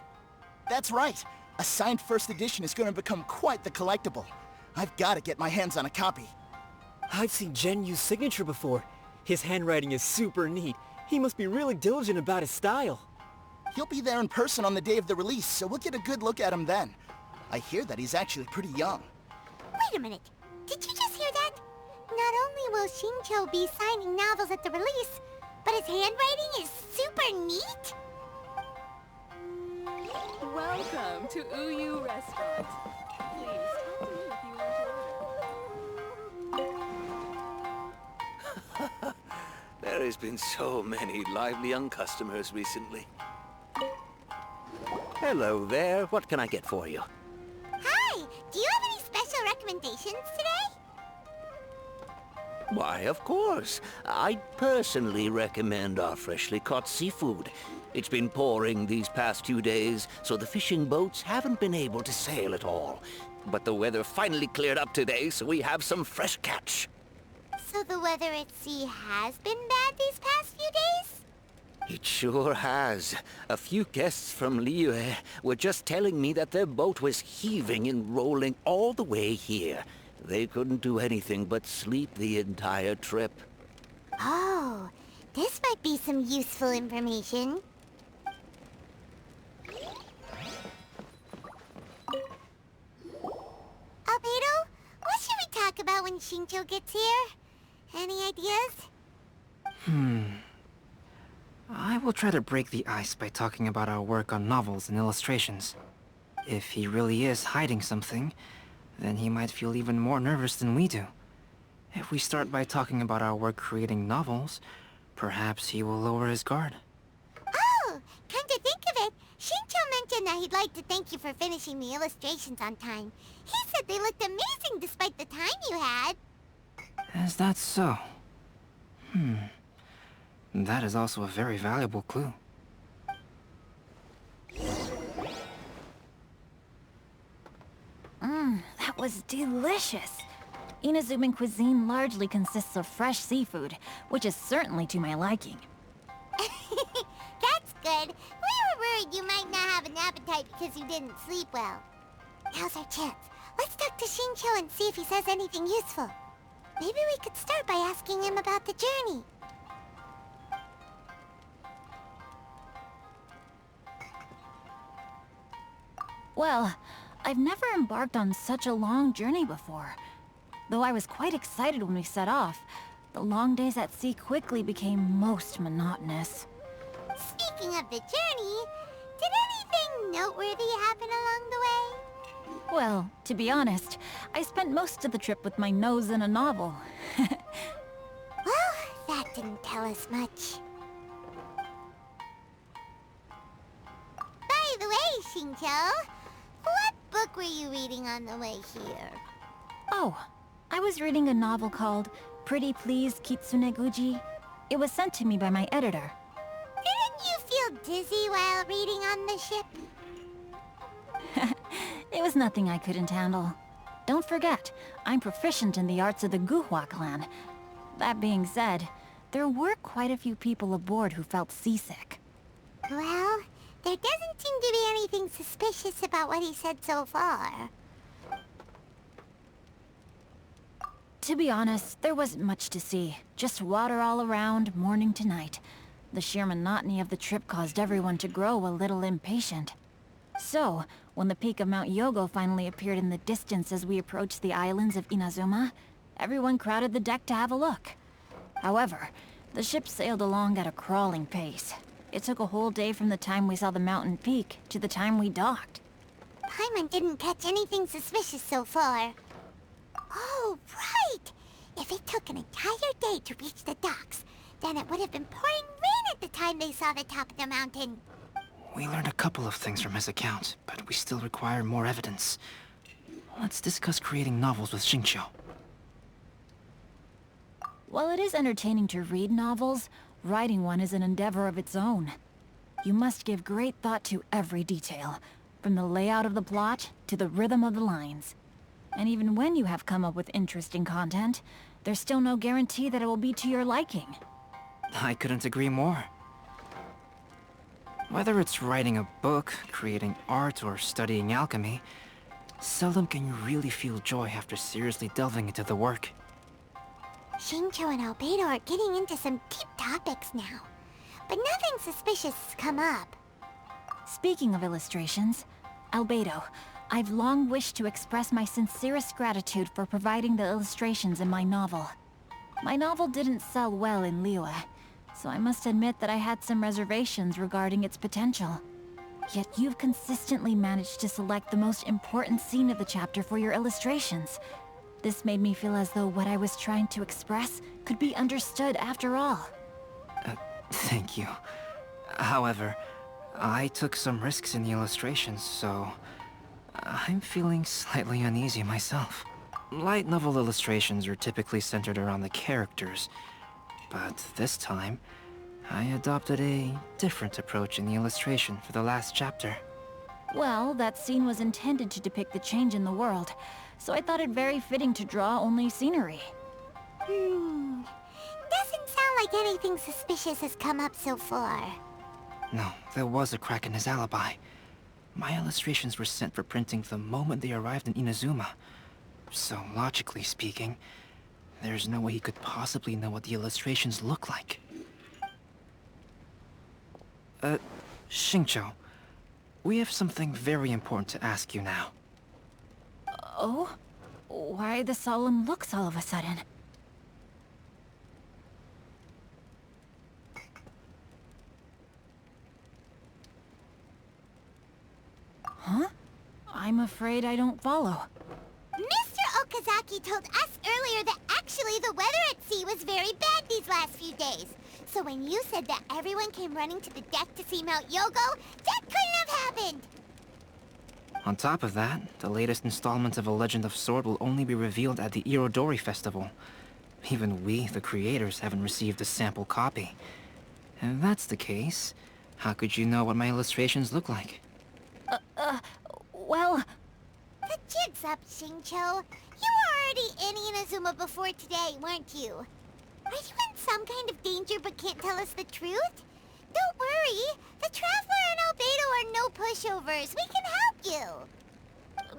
That's right. A signed first edition is going to become quite the collectible. I've got to get my hands on a copy. I've seen Genyu's signature before. His handwriting is super neat. He must be really diligent about his style. He'll be there in person on the day of the release, so we'll get a good look at him then. I hear that he's actually pretty young. Wait a minute. Did you just hear that? Not only will Shincho be signing novels at the release, but his handwriting is super neat? Welcome to Uyu Restaurant. Please tell me if you want to order. There has been so many lively young customers recently. Hello there. What can I get for you? Hi! Do you have any special recommendations today? Why, of course. I'd personally recommend our freshly caught seafood. It's been pouring these past 2 days, so the fishing boats haven't been able to sail at all. But the weather finally cleared up today, so we have some fresh catch. So the weather at sea has been bad these past few days? It sure has. A few guests from Liyue were just telling me that their boat was heaving and rolling all the way here. They couldn't do anything but sleep the entire trip. Oh, this might be some useful information. Albedo, what should we talk about when Shincho gets here? Any ideas? I will try to break the ice by talking about our work on novels and illustrations. If he really is hiding something, then he might feel even more nervous than we do. If we start by talking about our work creating novels, perhaps he will lower his guard. Oh, come to think of it, Shincho mentioned that he'd like to thank you for finishing the illustrations on time. He said they looked amazing despite the time you had. Is that so? That is also a very valuable clue. That was delicious. Inazuman cuisine largely consists of fresh seafood, which is certainly to my liking. That's good. We were worried you might not have an appetite because you didn't sleep well. Now's our chance. Let's talk to Shincho and see if he says anything useful. Maybe we could start by asking him about the journey. Well, I've never embarked on such a long journey before. Though I was quite excited when we set off, the long days at sea quickly became most monotonous. Speaking of the journey, did anything noteworthy happen along the way? Well, to be honest, I spent most of the trip with my nose in a novel. Well, that didn't tell us much. By the way, Shincho, what book were you reading on the way here? Oh, I was reading a novel called Pretty Please Kitsune Guji. It was sent to me by my editor. Didn't you feel dizzy while reading on the ship? It was nothing I couldn't handle. Don't forget, I'm proficient in the arts of the Guhua clan. That being said, there were quite a few people aboard who felt seasick. Well, there doesn't seem to be anything suspicious about what he said so far. To be honest, there wasn't much to see. Just water all around, morning to night. The sheer monotony of the trip caused everyone to grow a little impatient. So, when the peak of Mount Yogo finally appeared in the distance as we approached the islands of Inazuma, everyone crowded the deck to have a look. However, the ship sailed along at a crawling pace. It took a whole day from the time we saw the mountain peak to the time we docked. Paimon didn't catch anything suspicious so far. Oh, right! If it took an entire day to reach the docks, then it would have been pouring rain at the time they saw the top of the mountain. We learned a couple of things from his account, but we still require more evidence. Let's discuss creating novels with Xingqiu. While it is entertaining to read novels, writing one is an endeavor of its own. You must give great thought to every detail, from the layout of the plot to the rhythm of the lines. And even when you have come up with interesting content, there's still no guarantee that it will be to your liking. I couldn't agree more. Whether it's writing a book, creating art, or studying alchemy, seldom can you really feel joy after seriously delving into the work. Shincho and Albedo are getting into some deep topics now, but nothing suspicious has come up. Speaking of illustrations, Albedo, I've long wished to express my sincerest gratitude for providing the illustrations in my novel. My novel didn't sell well in Liyue, so I must admit that I had some reservations regarding its potential. Yet you've consistently managed to select the most important scene of the chapter for your illustrations. This made me feel as though what I was trying to express could be understood after all. Thank you. However, I took some risks in the illustrations, so I'm feeling slightly uneasy myself. Light novel illustrations are typically centered around the characters, but this time, I adopted a different approach in the illustration for the last chapter. Well, that scene was intended to depict the change in the world, so I thought it very fitting to draw only scenery. Doesn't sound like anything suspicious has come up so far. No, there was a crack in his alibi. My illustrations were sent for printing the moment they arrived in Inazuma. So, logically speaking, there's no way he could possibly know what the illustrations look like. Xingqiu, we have something very important to ask you now. Oh? Why the solemn looks all of a sudden? Huh? I'm afraid I don't follow. Mr. Okazaki told us earlier that actually the weather at sea was very bad these last few days. So when you said that everyone came running to the deck to see Mount Yogo, that couldn't have happened! On top of that, the latest installment of A Legend of Sword will only be revealed at the Irodori festival. Even we, the creators, haven't received a sample copy. If that's the case, how could you know what my illustrations look like? Well... The jig's up, Xingqiu. You were already in Inazuma before today, weren't you? Are you in some kind of danger but can't tell us the truth? Don't worry. The Traveler and Albedo are no pushovers. We can help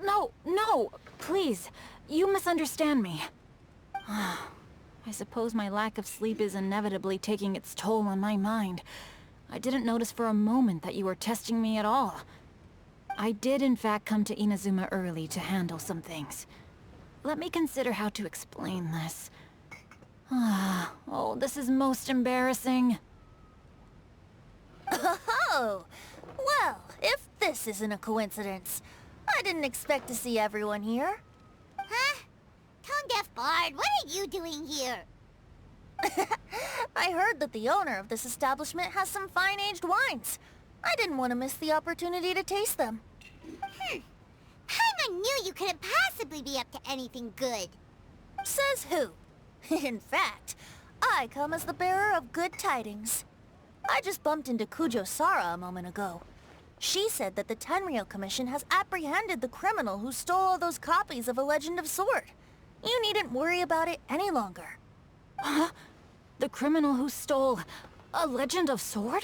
you. No, please. You misunderstand me. I suppose my lack of sleep is inevitably taking its toll on my mind. I didn't notice for a moment that you were testing me at all. I did in fact come to Inazuma early to handle some things. Let me consider how to explain this. Oh, this is most embarrassing. Oh, well, if this isn't a coincidence, I didn't expect to see everyone here. Huh? Tone-deaf Bard, what are you doing here? I heard that the owner of this establishment has some fine-aged wines. I didn't want to miss the opportunity to taste them. Paimon knew you couldn't possibly be up to anything good. Says who? In fact, I come as the bearer of good tidings. I just bumped into Kujo Sara a moment ago. She said that the Tenryou Commission has apprehended the criminal who stole all those copies of A Legend of Sword. You needn't worry about it any longer. Huh? The criminal who stole A Legend of Sword?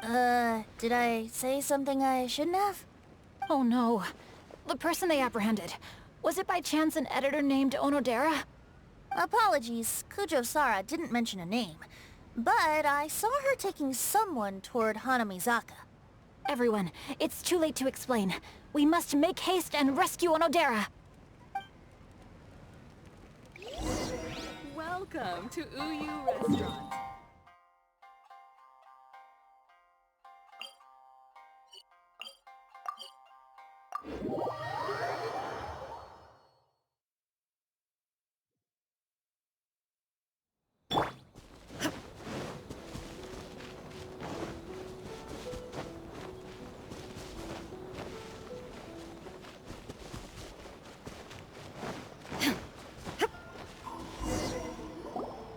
Did I say something I shouldn't have? Oh no. The person they apprehended, was it by chance an editor named Onodera? Apologies, Kujo Sara didn't mention a name. But I saw her taking someone toward Hanamizaka. Everyone, it's too late to explain. We must make haste and rescue Onodera. Welcome to Uyu Restaurant.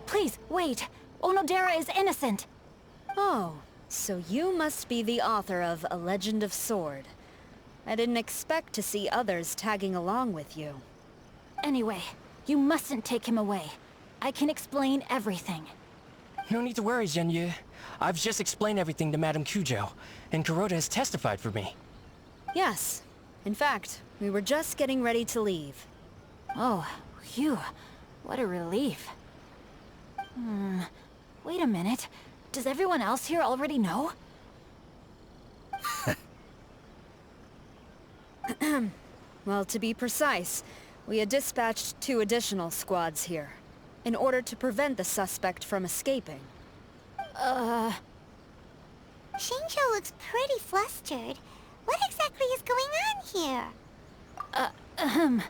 Please, wait. Onodera is innocent. Oh, so you must be the author of A Legend of Sword. I didn't expect to see others tagging along with you. Anyway, you mustn't take him away. I can explain everything. No need to worry, Zhenyu. I've just explained everything to Madame Kujo, and Kuroda has testified for me. Yes. In fact, we were just getting ready to leave. Oh, phew. What a relief. Wait a minute. Does everyone else here already know? Well, to be precise, we had dispatched 2 additional squads here, in order to prevent the suspect from escaping. Xingqiu looks pretty flustered. What exactly is going on here?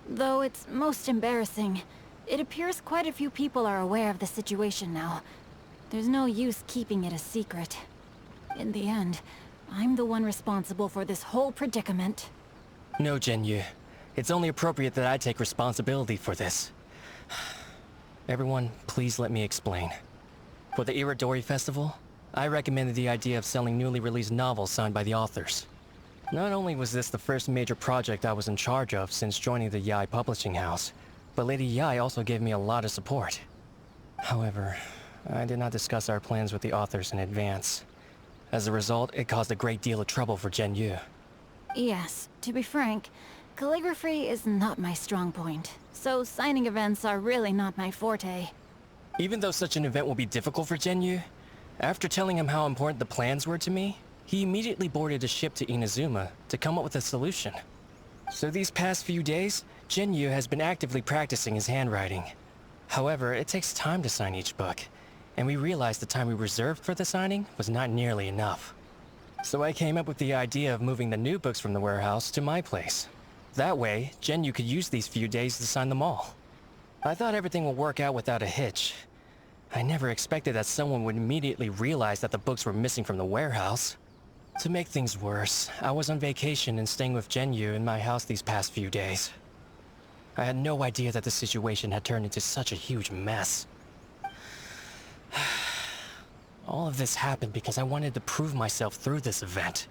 Though it's most embarrassing, it appears quite a few people are aware of the situation now. There's no use keeping it a secret. In the end, I'm the one responsible for this whole predicament. No, Zhenyu. It's only appropriate that I take responsibility for this. Everyone, please let me explain. For the Irodori Festival, I recommended the idea of selling newly released novels signed by the authors. Not only was this the first major project I was in charge of since joining the Yae publishing house, but Lady Yae also gave me a lot of support. However, I did not discuss our plans with the authors in advance. As a result, it caused a great deal of trouble for Zhenyu. Yes, to be frank, calligraphy is not my strong point, so signing events are really not my forte. Even though such an event will be difficult for Zhenyu, after telling him how important the plans were to me, he immediately boarded a ship to Inazuma to come up with a solution. So these past few days, Zhenyu has been actively practicing his handwriting. However, it takes time to sign each book, and we realized the time we reserved for the signing was not nearly enough. So I came up with the idea of moving the new books from the warehouse to my place. That way, Zhenyu could use these few days to sign them all. I thought everything would work out without a hitch. I never expected that someone would immediately realize that the books were missing from the warehouse. To make things worse, I was on vacation and staying with Zhenyu in my house these past few days. I had no idea that the situation had turned into such a huge mess. All of this happened because I wanted to prove myself through this event.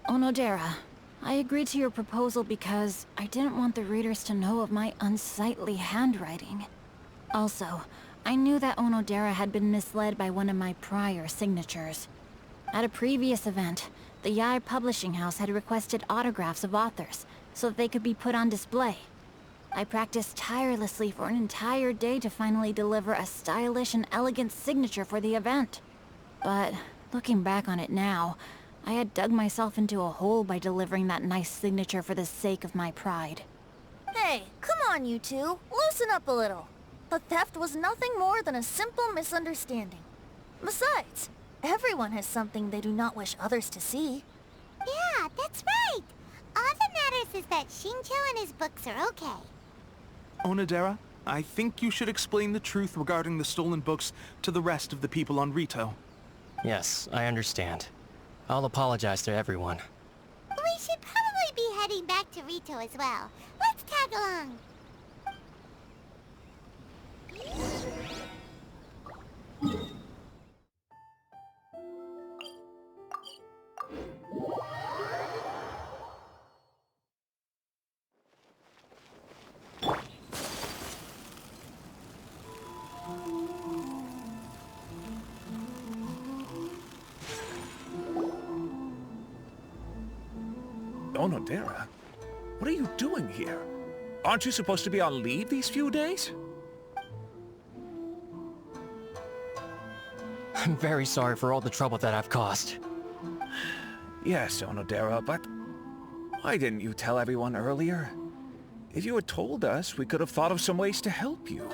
Onodera, I agreed to your proposal because I didn't want the readers to know of my unsightly handwriting. Also, I knew that Onodera had been misled by one of my prior signatures. At a previous event, the Yae Publishing House had requested autographs of authors so that they could be put on display. I practiced tirelessly for an entire day to finally deliver a stylish and elegant signature for the event. But looking back on it now, I had dug myself into a hole by delivering that nice signature for the sake of my pride. Hey, come on you two. Loosen up a little. The theft was nothing more than a simple misunderstanding. Besides, everyone has something they do not wish others to see. Yeah, that's right. All that matters is that Shincho and his books are okay. Onodera, I think you should explain the truth regarding the stolen books to the rest of the people on Rito. Yes, I understand. I'll apologize to everyone. We should probably be heading back to Rito as well. Let's tag along. Onodera, what are you doing here? Aren't you supposed to be on leave these few days? I'm very sorry for all the trouble that I've caused. Yes, Onodera, but why didn't you tell everyone earlier? If you had told us, we could have thought of some ways to help you.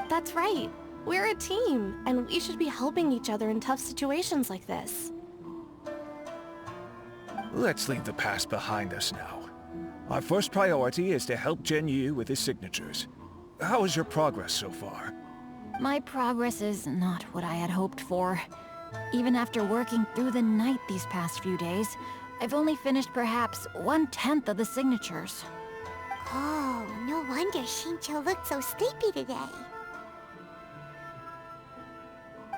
That's right. We're a team, and we should be helping each other in tough situations like this. Let's leave the past behind us now. Our first priority is to help Genyu with his signatures. How is your progress so far? My progress is not what I had hoped for. Even after working through the night these past few days, I've only finished perhaps 1/10 of the signatures. Oh, no wonder Shincho looked so sleepy today.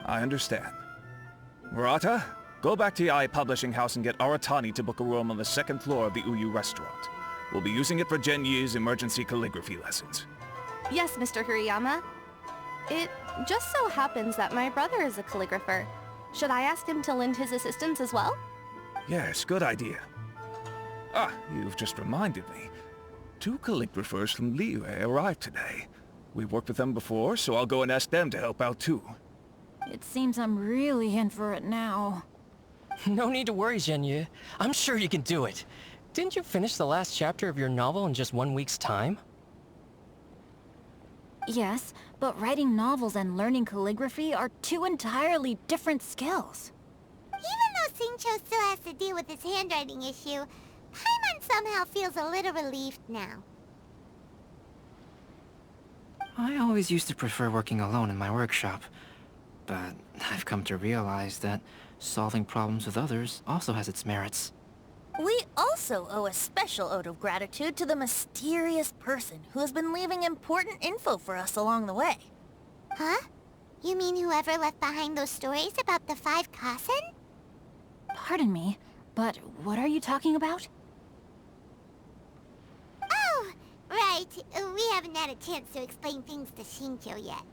I understand. Murata, go back to Yae Publishing House and get Aratani to book a room on the second floor of the Uyu restaurant. We'll be using it for Genyu's emergency calligraphy lessons. Yes, Mr. Hirayama. It just so happens that my brother is a calligrapher. Should I ask him to lend his assistance as well? Yes, good idea. Ah, you've just reminded me. 2 calligraphers from Liyue arrived today. We've worked with them before, so I'll go and ask them to help out too. It seems I'm really in for it now. No need to worry, Genyu. I'm sure you can do it. Didn't you finish the last chapter of your novel in just 1 week's time? Yes, but writing novels and learning calligraphy are 2 entirely different skills. Even though Shincho still has to deal with his handwriting issue, Paimon somehow feels a little relieved now. I always used to prefer working alone in my workshop, but I've come to realize that solving problems with others also has its merits. We also owe a special ode of gratitude to the mysterious person who has been leaving important info for us along the way. Huh? You mean whoever left behind those stories about the 5 Kasen? Pardon me, but what are you talking about? Oh, right. We haven't had a chance to explain things to Shincho yet.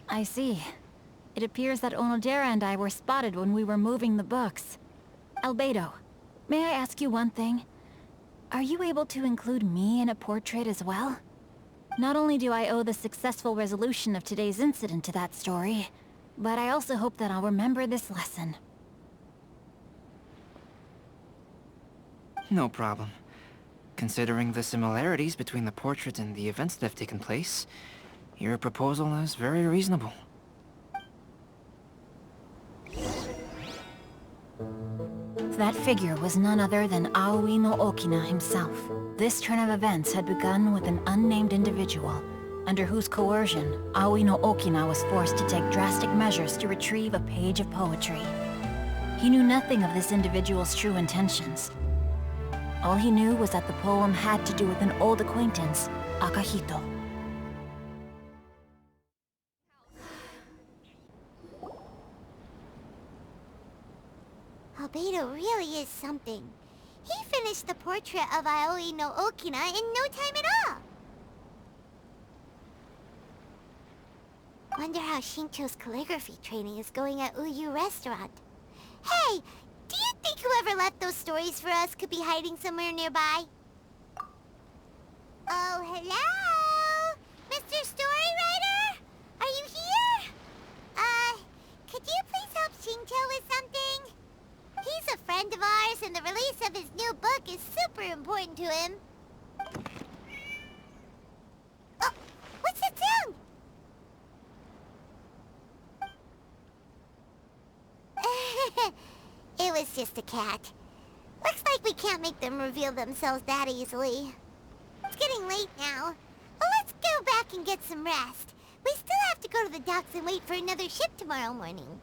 I see. It appears that Onodera and I were spotted when we were moving the books. Albedo, may I ask you one thing? Are you able to include me in a portrait as well? Not only do I owe the successful resolution of today's incident to that story, but I also hope that I'll remember this lesson. No problem. Considering the similarities between the portrait and the events that have taken place, your proposal is very reasonable. That figure was none other than Aoi no Okina himself. This turn of events had begun with an unnamed individual, under whose coercion, Aoi no Okina was forced to take drastic measures to retrieve a page of poetry. He knew nothing of this individual's true intentions. All he knew was that the poem had to do with an old acquaintance, Akahito. Albedo really is something. He finished the portrait of Aoi no Okina in no time at all. Wonder how Shincho's calligraphy training is going at Uyu Restaurant. Hey, do you think whoever left those stories for us could be hiding somewhere nearby? Oh, hello? Mr. Storywriter? Are you here? Could you please help Shincho with something? He's a friend of ours, and the release of his new book is super important to him. Oh, what's that sound? It was just a cat. Looks like we can't make them reveal themselves that easily. It's getting late now, but let's go back and get some rest. We still have to go to the docks and wait for another ship tomorrow morning.